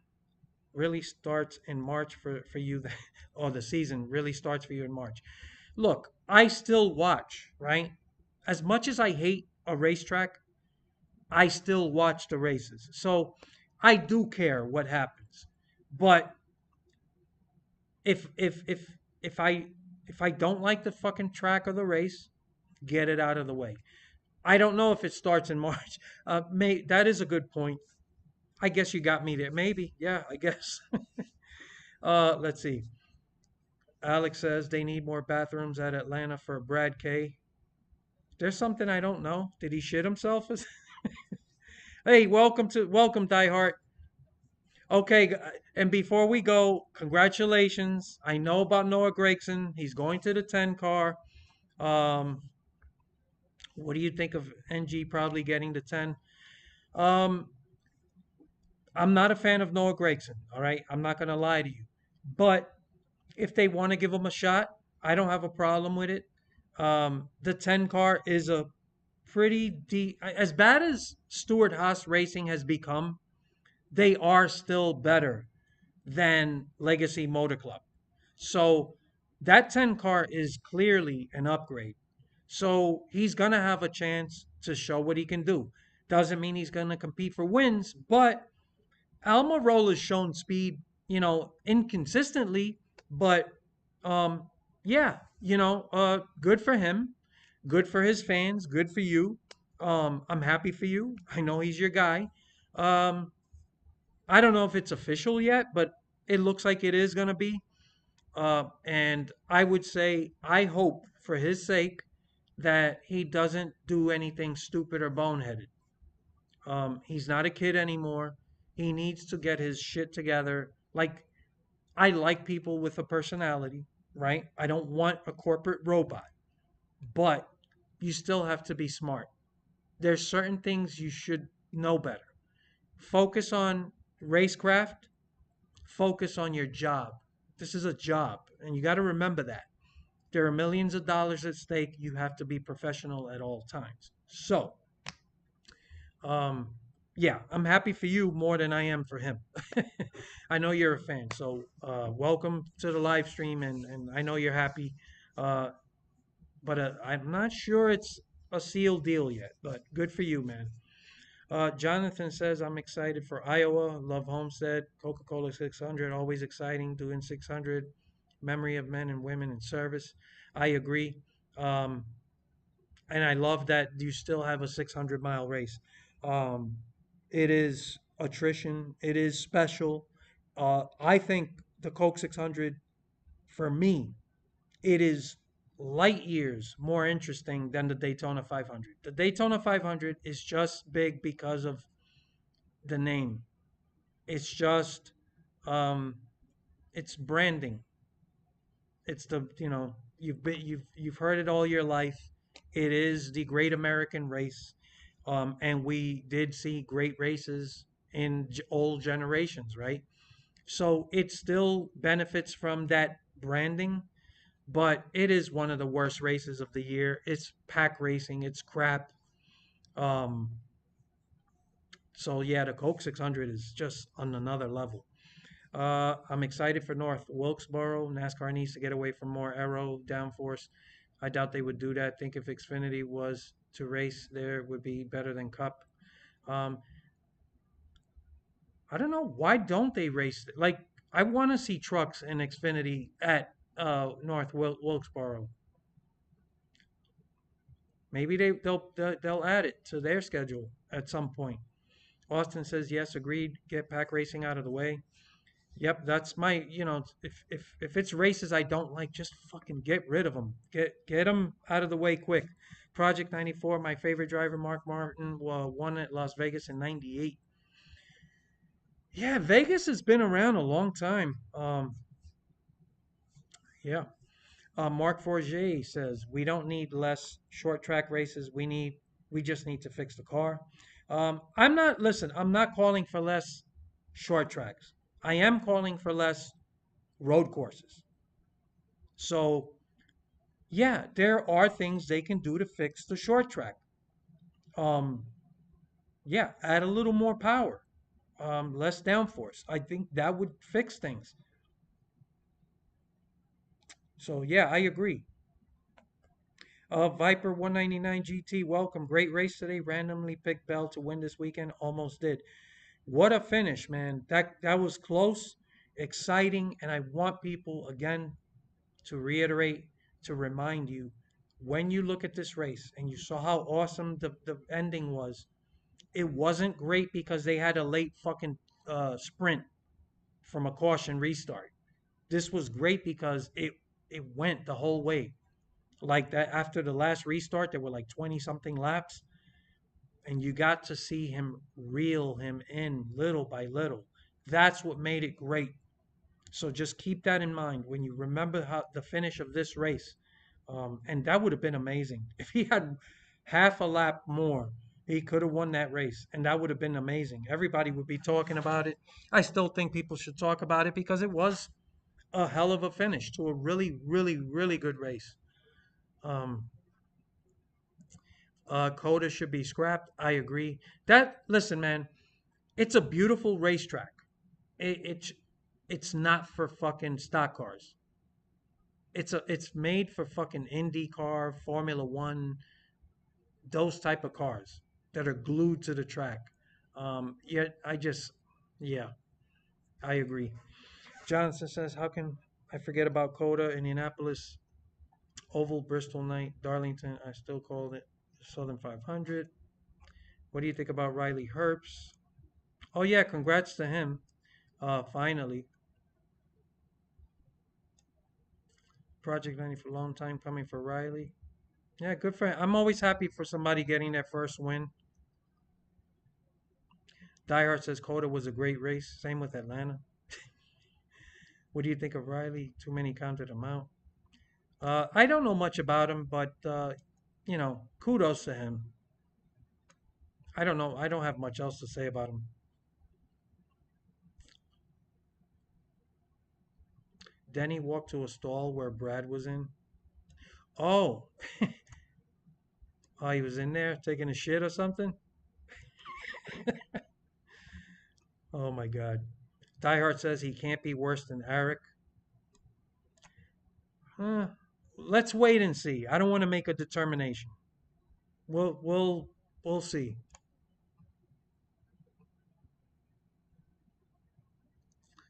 Speaker 2: really starts in March for you, or the season really starts for you in March. Look, I still watch, right? As much as I hate a racetrack, I still watch the races. So I do care what happens. But if if if if I don't like the fucking track or the race, get it out of the way. I don't know if it starts in March. That is a good point. I guess you got me there. Maybe, yeah, I guess. Let's see. Alex says they need more bathrooms at Atlanta for Brad K. There's something I don't know. Did he shit himself? Hey, welcome, Diehard. Okay, and before we go, congratulations. I know about Noah Gregson. He's going to the 10 car. Um, what do you think of NG probably getting the 10? Um, I'm not a fan of Noah Gregson, all right? I'm not going to lie to you. But if they want to give him a shot, I don't have a problem with it. The 10 car is a pretty deep, as bad as Stuart Haas Racing has become, they are still better than Legacy Motor Club. So that 10 car is clearly an upgrade. So he's going to have a chance to show what he can do. Doesn't mean he's going to compete for wins, but Almirola's shown speed, inconsistently, but um, yeah, good for him, good for his fans, good for you. I'm happy for you. I know he's your guy. Um, I don't know if it's official yet, but it looks like it is going to be. And I would say, I hope for his sake that he doesn't do anything stupid or boneheaded. He's not a kid anymore. He needs to get his shit together. Like, I like people with a personality, right? I don't want a corporate robot, but you still have to be smart. There's certain things you should know better. Focus on racecraft, focus on your job. This is a job, and you got to remember that. There are millions of dollars at stake. You have to be professional at all times. So, um, yeah, I'm happy for you more than I am for him. I know you're a fan, so welcome to the live stream, and I know you're happy, uh, but I'm not sure it's a sealed deal yet. But good for you, man. Jonathan says, I'm excited for Iowa. Love Homestead. Coca Cola 600. Always exciting doing 600. Memory of men and women in service. I agree. Um, and I love that you still have a 600-mile race. Um, it is attrition, it is special. I think the Coke 600, for me, it is light years more interesting than the Daytona 500. The Daytona 500 is just big because of the name. It's just um, it's branding. It's you've heard it all your life. It is the great American race, and we did see great races in old generations, right? So it still benefits from that branding, but it is one of the worst races of the year. It's pack racing. It's crap. Um, so yeah, the Coke 600 is just on another level. I'm excited for North Wilkesboro. NASCAR needs to get away from more aero downforce. I doubt they would do that. Think if Xfinity was to race there, it would be better than Cup. Um, I don't know why don't they race like I want to see trucks in Xfinity at North Wilkesboro. Maybe they'll add it to their schedule at some point. Austin says yes, agreed. Get pack racing out of the way. Yep, that's my, if it's races I don't like, just fucking get rid of them. Get them out of the way quick. Project 94, my favorite driver, Mark Martin, won at Las Vegas in 98. Yeah, Vegas has been around a long time. Yeah. Mark Forget says, we don't need less short track races. We just need to fix the car. Listen, I'm not calling for less short tracks. I am calling for less road courses. So, yeah, there are things they can do to fix the short track. Um, yeah, add a little more power, less downforce. I think that would fix things. So, yeah, I agree. Viper 199 GT, welcome. Great race today. Randomly picked Bell to win this weekend. Almost did. What a finish, man. That was close, exciting, and I want people again to reiterate, to remind you, when you look at this race and you saw how awesome the ending was, it wasn't great because they had a late fucking sprint from a caution restart. This was great because it went the whole way. Like that after the last restart, there were like 20 something laps, and you got to see him reel him in little by little. That's what made it great. So just keep that in mind when you remember how the finish of this race. And that would have been amazing. If he had half a lap more, he could have won that race, and that would have been amazing. Everybody would be talking about it. I still think people should talk about it because it was a hell of a finish to a really, really, really good race. Um, Coda should be scrapped. I agree. That listen, man, it's a beautiful racetrack. It's it's not for fucking stock cars. It's made for fucking IndyCar, Formula One, those type of cars that are glued to the track. Yet I just, yeah, I agree. Jonathan says, how can I forget about Coda, Indianapolis, Oval, Bristol Night, Darlington? I still call it Southern 500. What do you think about Riley Herbst? Oh yeah, congrats to him. Finally, Project 90 for a long time coming for Riley. Yeah, good for him. I'm always happy for somebody getting their first win. Diehard says Coda was a great race. Same with Atlanta. What do you think of Riley? Too many counted him out. I don't know much about him, but kudos to him. I don't know. I don't have much else to say about him. Denny walked to a stall where Brad was in. Oh, oh, he was in there taking a shit or something. Oh my God. Diehard says he can't be worse than Eric. Huh. Let's wait and see. I don't want to make a determination. We'll see.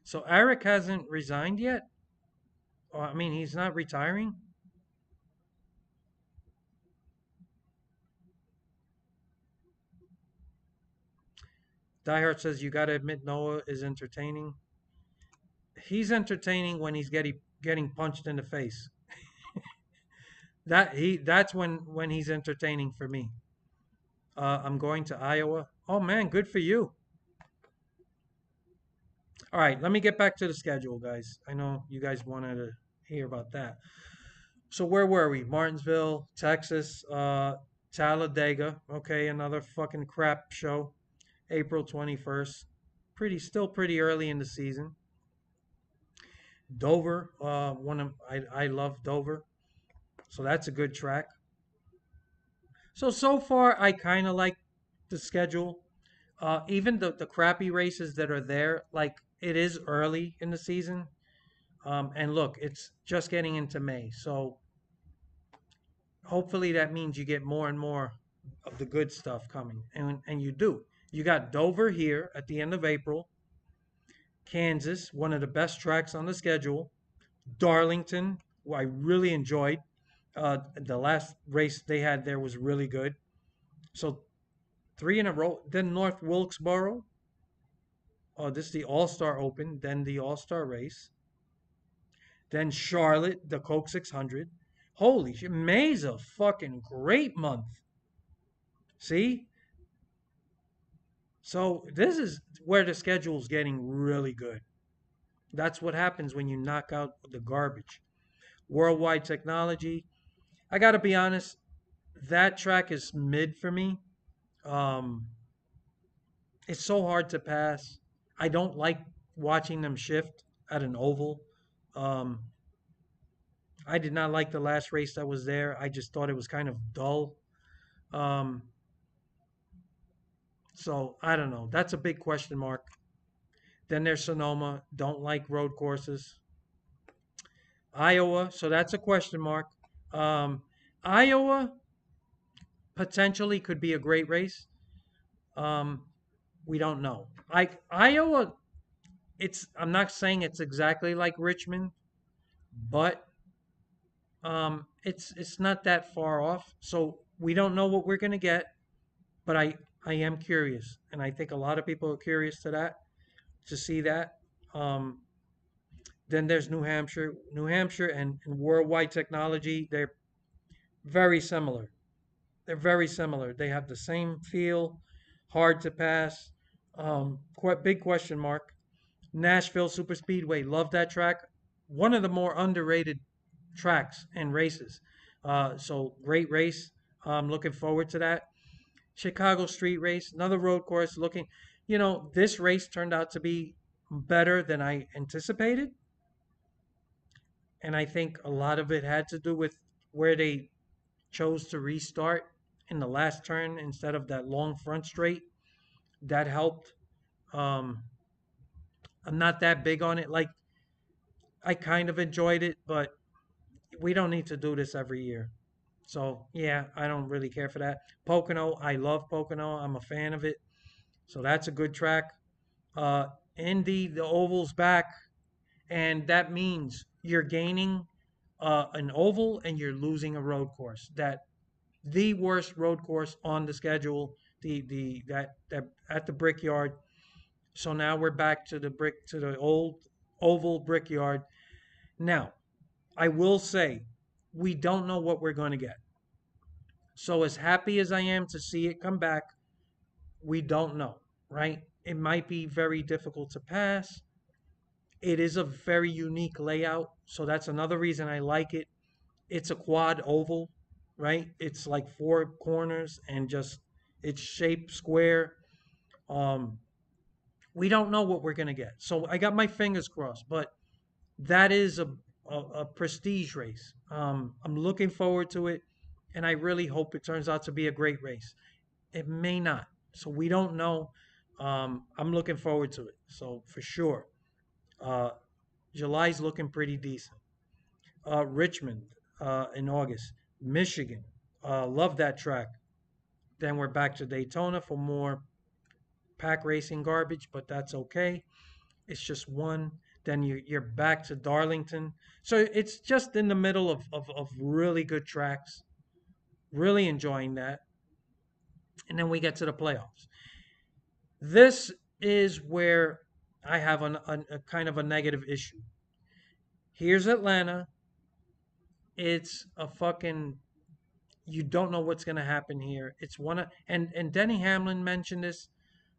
Speaker 2: So Eric hasn't resigned yet. I mean, he's not retiring. Diehard says you got to admit Noah is entertaining. He's entertaining when he's getting punched in the face. That's when he's entertaining for me. I'm going to Iowa. Oh man, good for you. All right, let me get back to the schedule, guys. I know you guys wanted to hear about that. So where were we? Martinsville, Texas, Talladega. Okay, another fucking crap show. April 21st. Still pretty early in the season. Dover, I love Dover, so that's a good track. So far I kind of like the schedule. Even the crappy races that are there, like it is early in the season. And look, it's just getting into May, so hopefully that means you get more and more of the good stuff coming, and you do. You got Dover here at the end of April, Kansas, one of the best tracks on the schedule, Darlington, who I really enjoyed. The last race they had there was really good. So three in a row. Then North Wilkesboro. Oh, this is the All Star Open. Then the All Star race. Then Charlotte, the Coke 600. Holy shit, May's a fucking great month. See? So this is where the schedule's getting really good. That's what happens when you knock out the garbage. Worldwide technology. I got to be honest, that track is mid for me. Um, it's so hard to pass. I don't like watching them shift at an oval. Um, I did not like the last race that was there. I just thought it was kind of dull. Um, so I don't know. That's a big question mark. Then there's Sonoma. Don't like road courses. Iowa. So that's a question mark. Um, Iowa potentially could be a great race. Um, we don't know. Like Iowa, I'm not saying it's exactly like Richmond, but it's not that far off. So we don't know what we're gonna get, but I am curious, and I think a lot of people are curious to see that. Um, then there's New Hampshire, and Worldwide Technology. Very similar. They're very similar. They have the same feel, hard to pass. Quite big question mark. Nashville Super Speedway, love that track. One of the more underrated tracks and races. So great race. Looking forward to that. Chicago Street Race, another road course. This race turned out to be better than I anticipated, and I think a lot of it had to do with where they chose to restart in the last turn instead of that long front straight. That helped. Um, I'm not that big on it. Like, I kind of enjoyed it, but we don't need to do this every year. So yeah, I don't really care for that. Pocono, I love Pocono. I'm a fan of it. So that's a good track. Uh, Indy, the oval's back, and that means you're gaining an oval and you're losing a road course. That the worst road course on the schedule. The that at the Brickyard. So now we're back to the old oval Brickyard. Now I will say we don't know what we're going to get. So as happy as I am to see it come back, we don't know, right? It might be very difficult to pass. It is a very unique layout, so that's another reason I like it. It's a quad oval, right? It's like four corners and just it's shaped square. Um, we don't know what we're gonna get, so I got my fingers crossed. But that is a prestige race. I'm looking forward to it, and I really hope it turns out to be a great race. It may not, so we don't know. I'm looking forward to it, so for sure. Uh, July's looking pretty decent. Richmond in August. Michigan. Love that track. Then we're back to Daytona for more pack racing garbage, but that's okay. It's just one. Then you're back to Darlington. So it's just in the middle of really good tracks. Really enjoying that. And then we get to the playoffs. This is where I have a kind of a negative issue. Here's Atlanta. It's a fucking you don't know what's going to happen here. It's one of and Denny Hamlin mentioned this,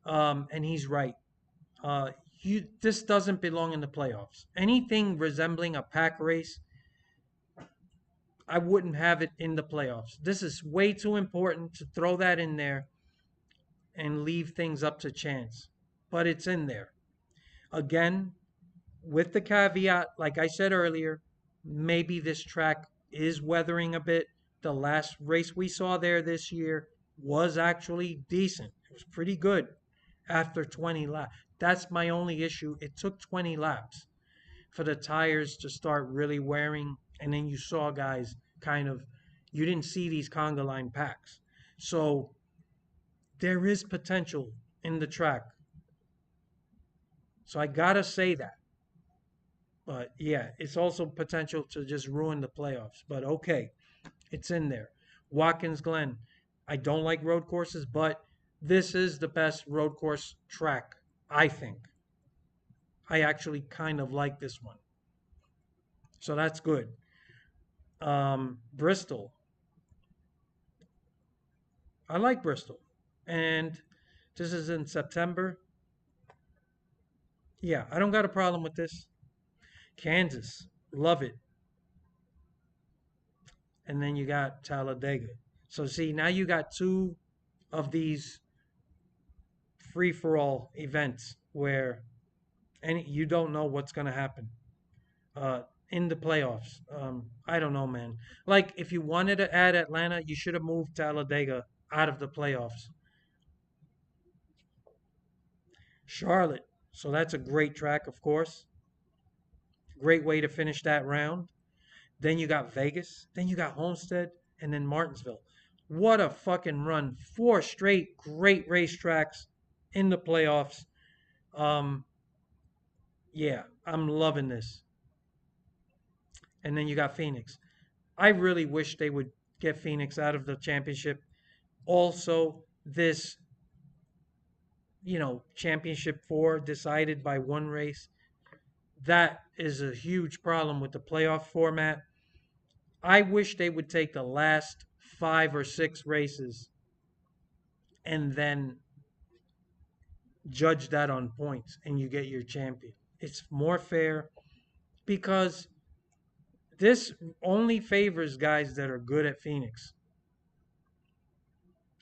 Speaker 2: and he's right. Uh, this doesn't belong in the playoffs. Anything resembling a pack race, I wouldn't have it in the playoffs. This is way too important to throw that in there and leave things up to chance. But it's in there. Again, with the caveat, like I said earlier, maybe this track is weathering a bit. The last race we saw there this year was actually decent. It was pretty good after 20 laps. That's my only issue. It took 20 laps for the tires to start really wearing, and then you saw guys kind of, you didn't see these conga line packs. So there is potential in the track. So I gotta say that. But yeah, it's also potential to just ruin the playoffs. But okay, it's in there. Watkins Glen. I don't like road courses, but this is the best road course track, I think. I actually kind of like this one. So that's good. Bristol. I like Bristol. And this is in September. Yeah, I don't got a problem with this. Kansas. Love it. And then you got Talladega. So see, now you got two of these free for all events where any you don't know what's going to happen uh, in the playoffs. I don't know, man. Like if you wanted to add Atlanta, you should have moved Talladega out of the playoffs. Charlotte. So that's a great track, of course. Great way to finish that round. Then you got Vegas. Then you got Homestead, and then Martinsville. What a fucking run! Four straight great racetracks in the playoffs. Um, yeah, I'm loving this. And then you got Phoenix. I really wish they would get Phoenix out of the championship. Also, this, championship four decided by one race. That is a huge problem with the playoff format. I wish they would take the last 5 or 6 races and then judge that on points and you get your champion. It's more fair because this only favors guys that are good at Phoenix.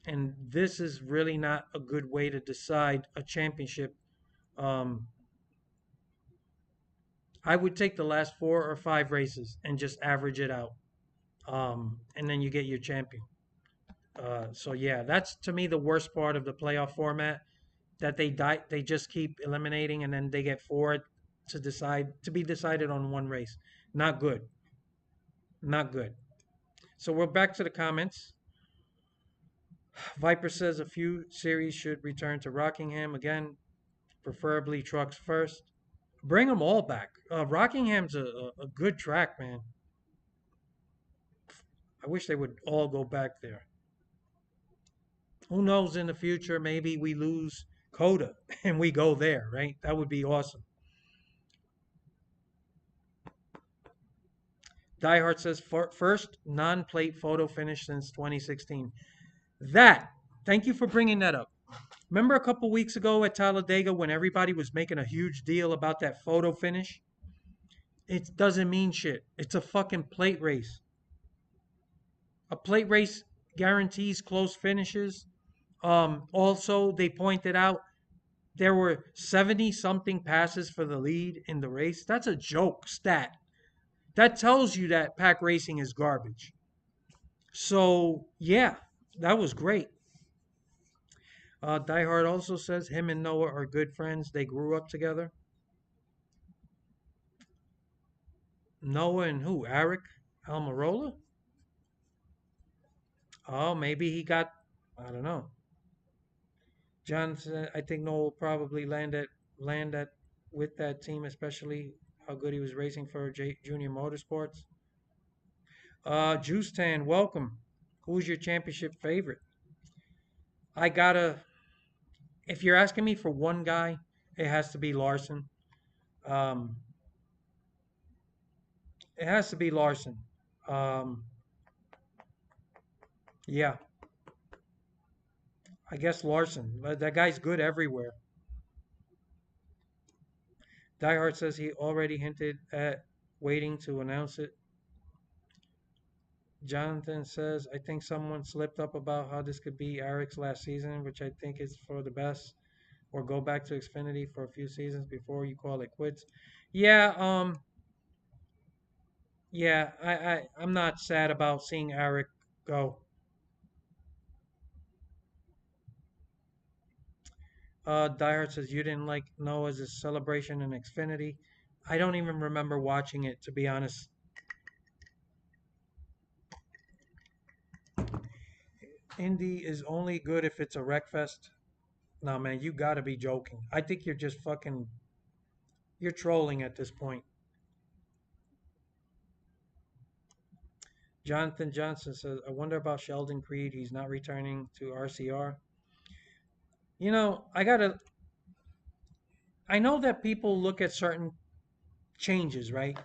Speaker 2: And this is really not a good way to decide a championship. Um, I would take the last 4 or 5 races and just average it out. And then you get your champion. So yeah, that's to me the worst part of the playoff format that they just keep eliminating and then they get four to be decided on one race. Not good. Not good. So we're back to the comments. Viper says a few series should return to Rockingham again, preferably trucks first. Bring them all back. Rockingham's a good track, man. I wish they would all go back there. Who knows in the future, maybe we lose Coda and we go there, right? That would be awesome. Diehard says first non-plate photo finish since 2016. That, thank you for bringing that up. Remember a couple weeks ago at Talladega when everybody was making a huge deal about that photo finish? It doesn't mean shit. It's a fucking plate race. A plate race guarantees close finishes. Also, they pointed out there were 70 something passes for the lead in the race. That's a joke stat. That tells you that pack racing is garbage. So, yeah, that was great. Die Hard also says him and Noah are good friends. They grew up together. Noah and who? Eric Almirola? Oh, maybe he got, I don't know. John said, I think Noah will probably land at with that team, especially how good he was racing for Junior Motorsports. Juice Tan, welcome. Who's your championship favorite? I gotta, if you're asking me for one guy, it has to be Larson. Um, it has to be Larson. Um, yeah, I guess Larson. That guy's good everywhere. Diehard says he already hinted at waiting to announce it. Jonathan says, I think someone slipped up about how this could be Eric's last season, which I think is for the best, or go back to Xfinity for a few seasons before you call it quits. Yeah, yeah, I'm not sad about seeing Eric go. Diehard says you didn't like Noah's celebration in Xfinity. I don't even remember watching it, to be honest. Indy is only good if it's a wreck fest. No, man, you gotta be joking. I think you're just fucking, you're trolling at this point. Jonathan Johnson says, I wonder about Sheldon Creed. He's not returning to RCR. You know, I know that people look at certain changes, right?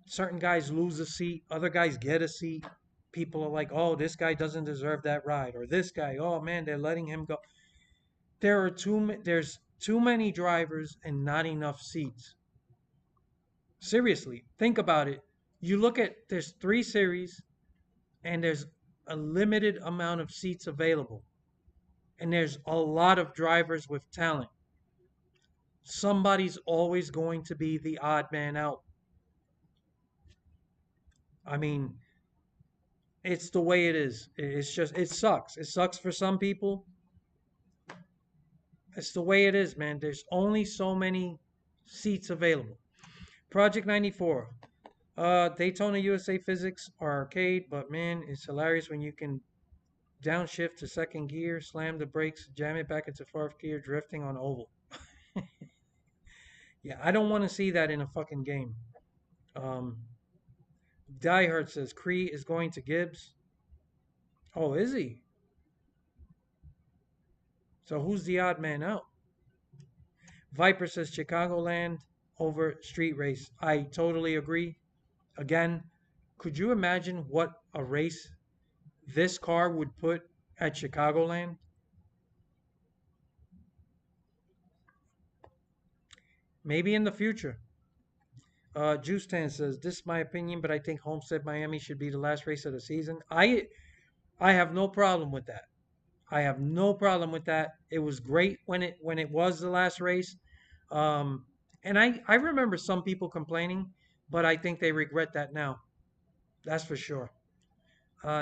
Speaker 2: Certain guys lose a seat, other guys get a seat. People are like, oh, this guy doesn't deserve that ride. Or this guy, oh man, they're letting him go. There's too many drivers and not enough seats. Seriously, think about it. You look at, there's 3 series and there's a limited amount of seats available. And there's a lot of drivers with talent. Somebody's always going to be the odd man out. I mean, it's the way it is. It's just, it sucks. It sucks for some people. It's the way it is, man. There's only so many seats available. Project 94. Daytona USA physics are arcade, but man, it's hilarious when you can downshift to second gear, slam the brakes, jam it back into fourth gear, drifting on oval. Yeah, I don't want to see that in a fucking game. Um, Diehard says Cree is going to Gibbs. Oh, is he? So who's the odd man out? Viper says Chicagoland over street race. I totally agree. Again, Could you imagine what a race this car would put at Chicagoland? Maybe in the future. Juice Tan says, "This is my opinion, but I think Homestead Miami should be the last race of the season." I have no problem with that. I have no problem with that. It was great when it was the last race. Um, and I remember some people complaining, but I think they regret that now. That's for sure.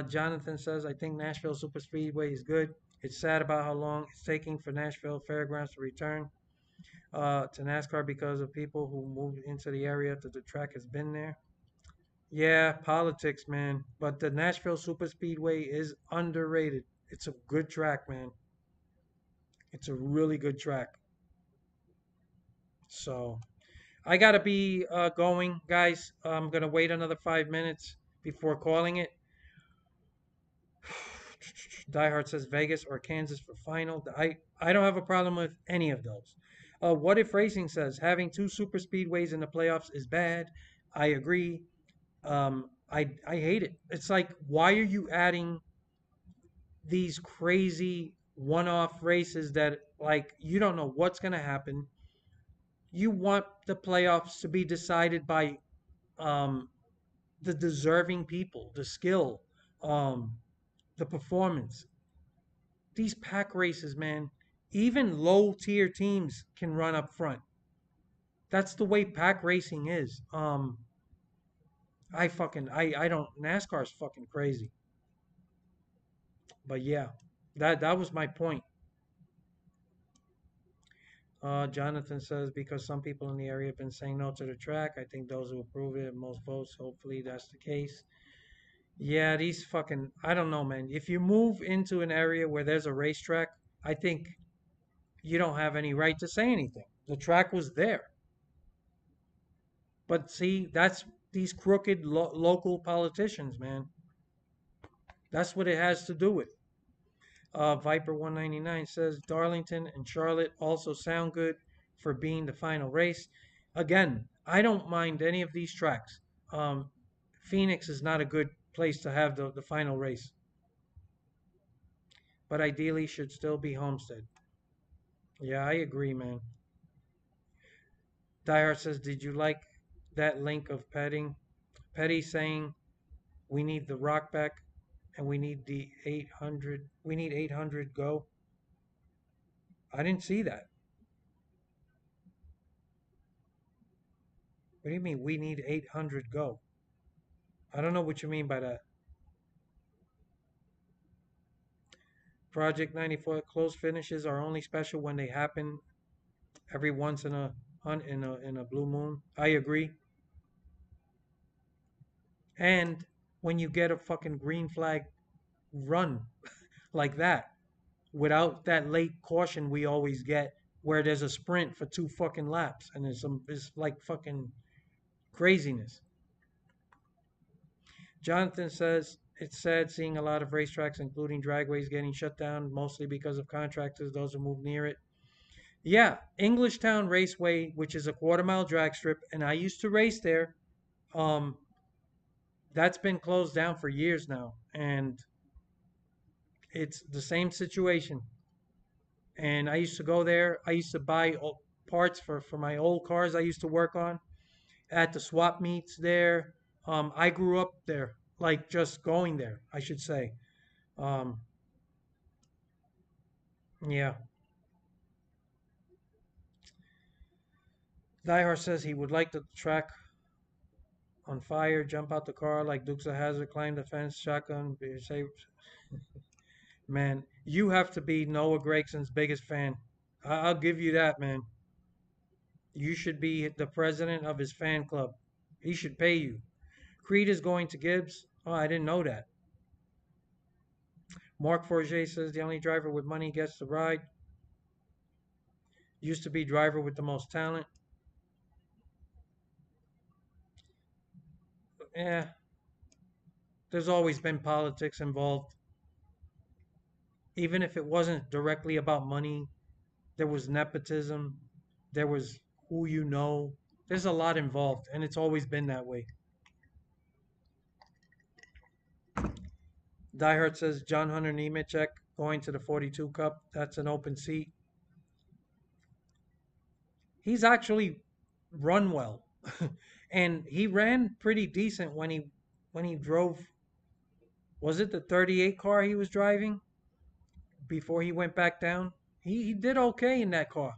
Speaker 2: Jonathan says, I think Nashville Super Speedway is good. It's sad about how long it's taking for Nashville Fairgrounds to return to NASCAR because of people who moved into the area that the track has been there. Yeah, politics, man. But the Nashville Super Speedway is underrated. It's a good track, man. It's a really good track. So I gotta be going, guys. I'm gonna wait another 5 minutes before calling it. Diehard says Vegas or Kansas for final. I don't have a problem with any of those. What if Racing says having two super speedways in the playoffs is bad? I agree. I hate it. It's like, why are you adding these crazy one-off races that, like, you don't know what's gonna happen? You want the playoffs to be decided by um, the deserving people, the skill, um, the performance. These pack races, man, even low tier teams can run up front. That's the way pack racing is. I don't NASCAR's fucking crazy. But yeah, that was my point. Jonathan says because some people in the area have been saying no to the track. I think those who approve it have most votes. Hopefully that's the case. Yeah, these fucking I don't know, man. If you move into an area where there's a racetrack, I think you don't have any right to say anything. The track was there. But see, that's these crooked local politicians, man. That's what it has to do with. Viper 199 says Darlington and Charlotte also sound good for being the final race. Again, I don't mind any of these tracks. Um, Phoenix is not a good place to have the final race, but ideally should still be Homestead. Yeah, I agree, man. Diehard says, did you like that link of Petty saying we need the rock back and we need the 800. We need 800 go. I didn't see that. What do you mean we need 800 go? I don't know what you mean by that. Project 94 close finishes are only special when they happen every once in a hunt in a blue moon. I agree. And when you get a fucking green flag run like that without that late caution we always get where there's a sprint for two fucking laps and it's like fucking craziness. Jonathan says it's sad seeing a lot of racetracks, including dragways, getting shut down, mostly because of contractors, those who move near it. Yeah, Englishtown Raceway, which is a quarter-mile drag strip, and I used to race there. Um, that's been closed down for years now, and it's the same situation. And I used to go there. I used to buy parts for my old cars I used to work on at the swap meets there. I grew up there, like just going there, I should say. Um, yeah. Diehard says he would like the track on fire, jump out the car like Dukes of Hazzard, climb the fence, shotgun, be safe. Man, you have to be Noah Gregson's biggest fan. I'll give you that, man. You should be the president of his fan club. He should pay you. Creed is going to Gibbs. Oh, I didn't know that. Mark Forget says the only driver with money gets the ride. Used to be driver with the most talent. Yeah, there's always been politics involved. Even if it wasn't directly about money, there was nepotism, there was who you know. There's a lot involved, and it's always been that way. Diehard says John Hunter Nemechek going to the 42 Cup. That's an open seat. He's actually run well, and he ran pretty decent when he drove. Was it the 38 car he was driving before he went back down? He did okay in that car.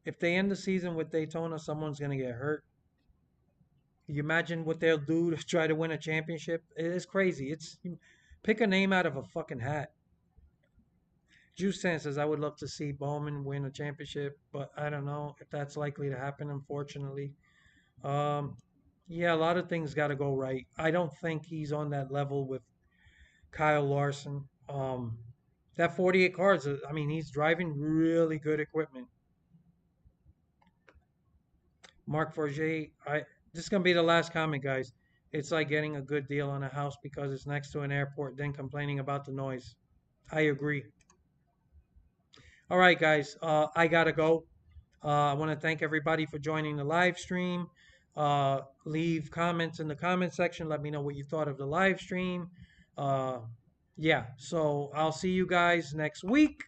Speaker 2: If they end the season with Daytona, someone's gonna get hurt. You imagine what they'll do to try to win a championship? It's crazy. It's pick a name out of a fucking hat. Juice Sand says I would love to see Bowman win a championship, but I don't know if that's likely to happen. Unfortunately, um, yeah, a lot of things got to go right. I don't think he's on that level with Kyle Larson. That 48 cars, I mean, he's driving really good equipment. Mark Forget, this is gonna be the last comment, guys. It's like getting a good deal on a house because it's next to an airport, then complaining about the noise. I agree. All right, guys, I gotta go. I want to thank everybody for joining the live stream. Leave comments in the comment section. Let me know what you thought of the live stream. Uh, yeah, so I'll see you guys next week.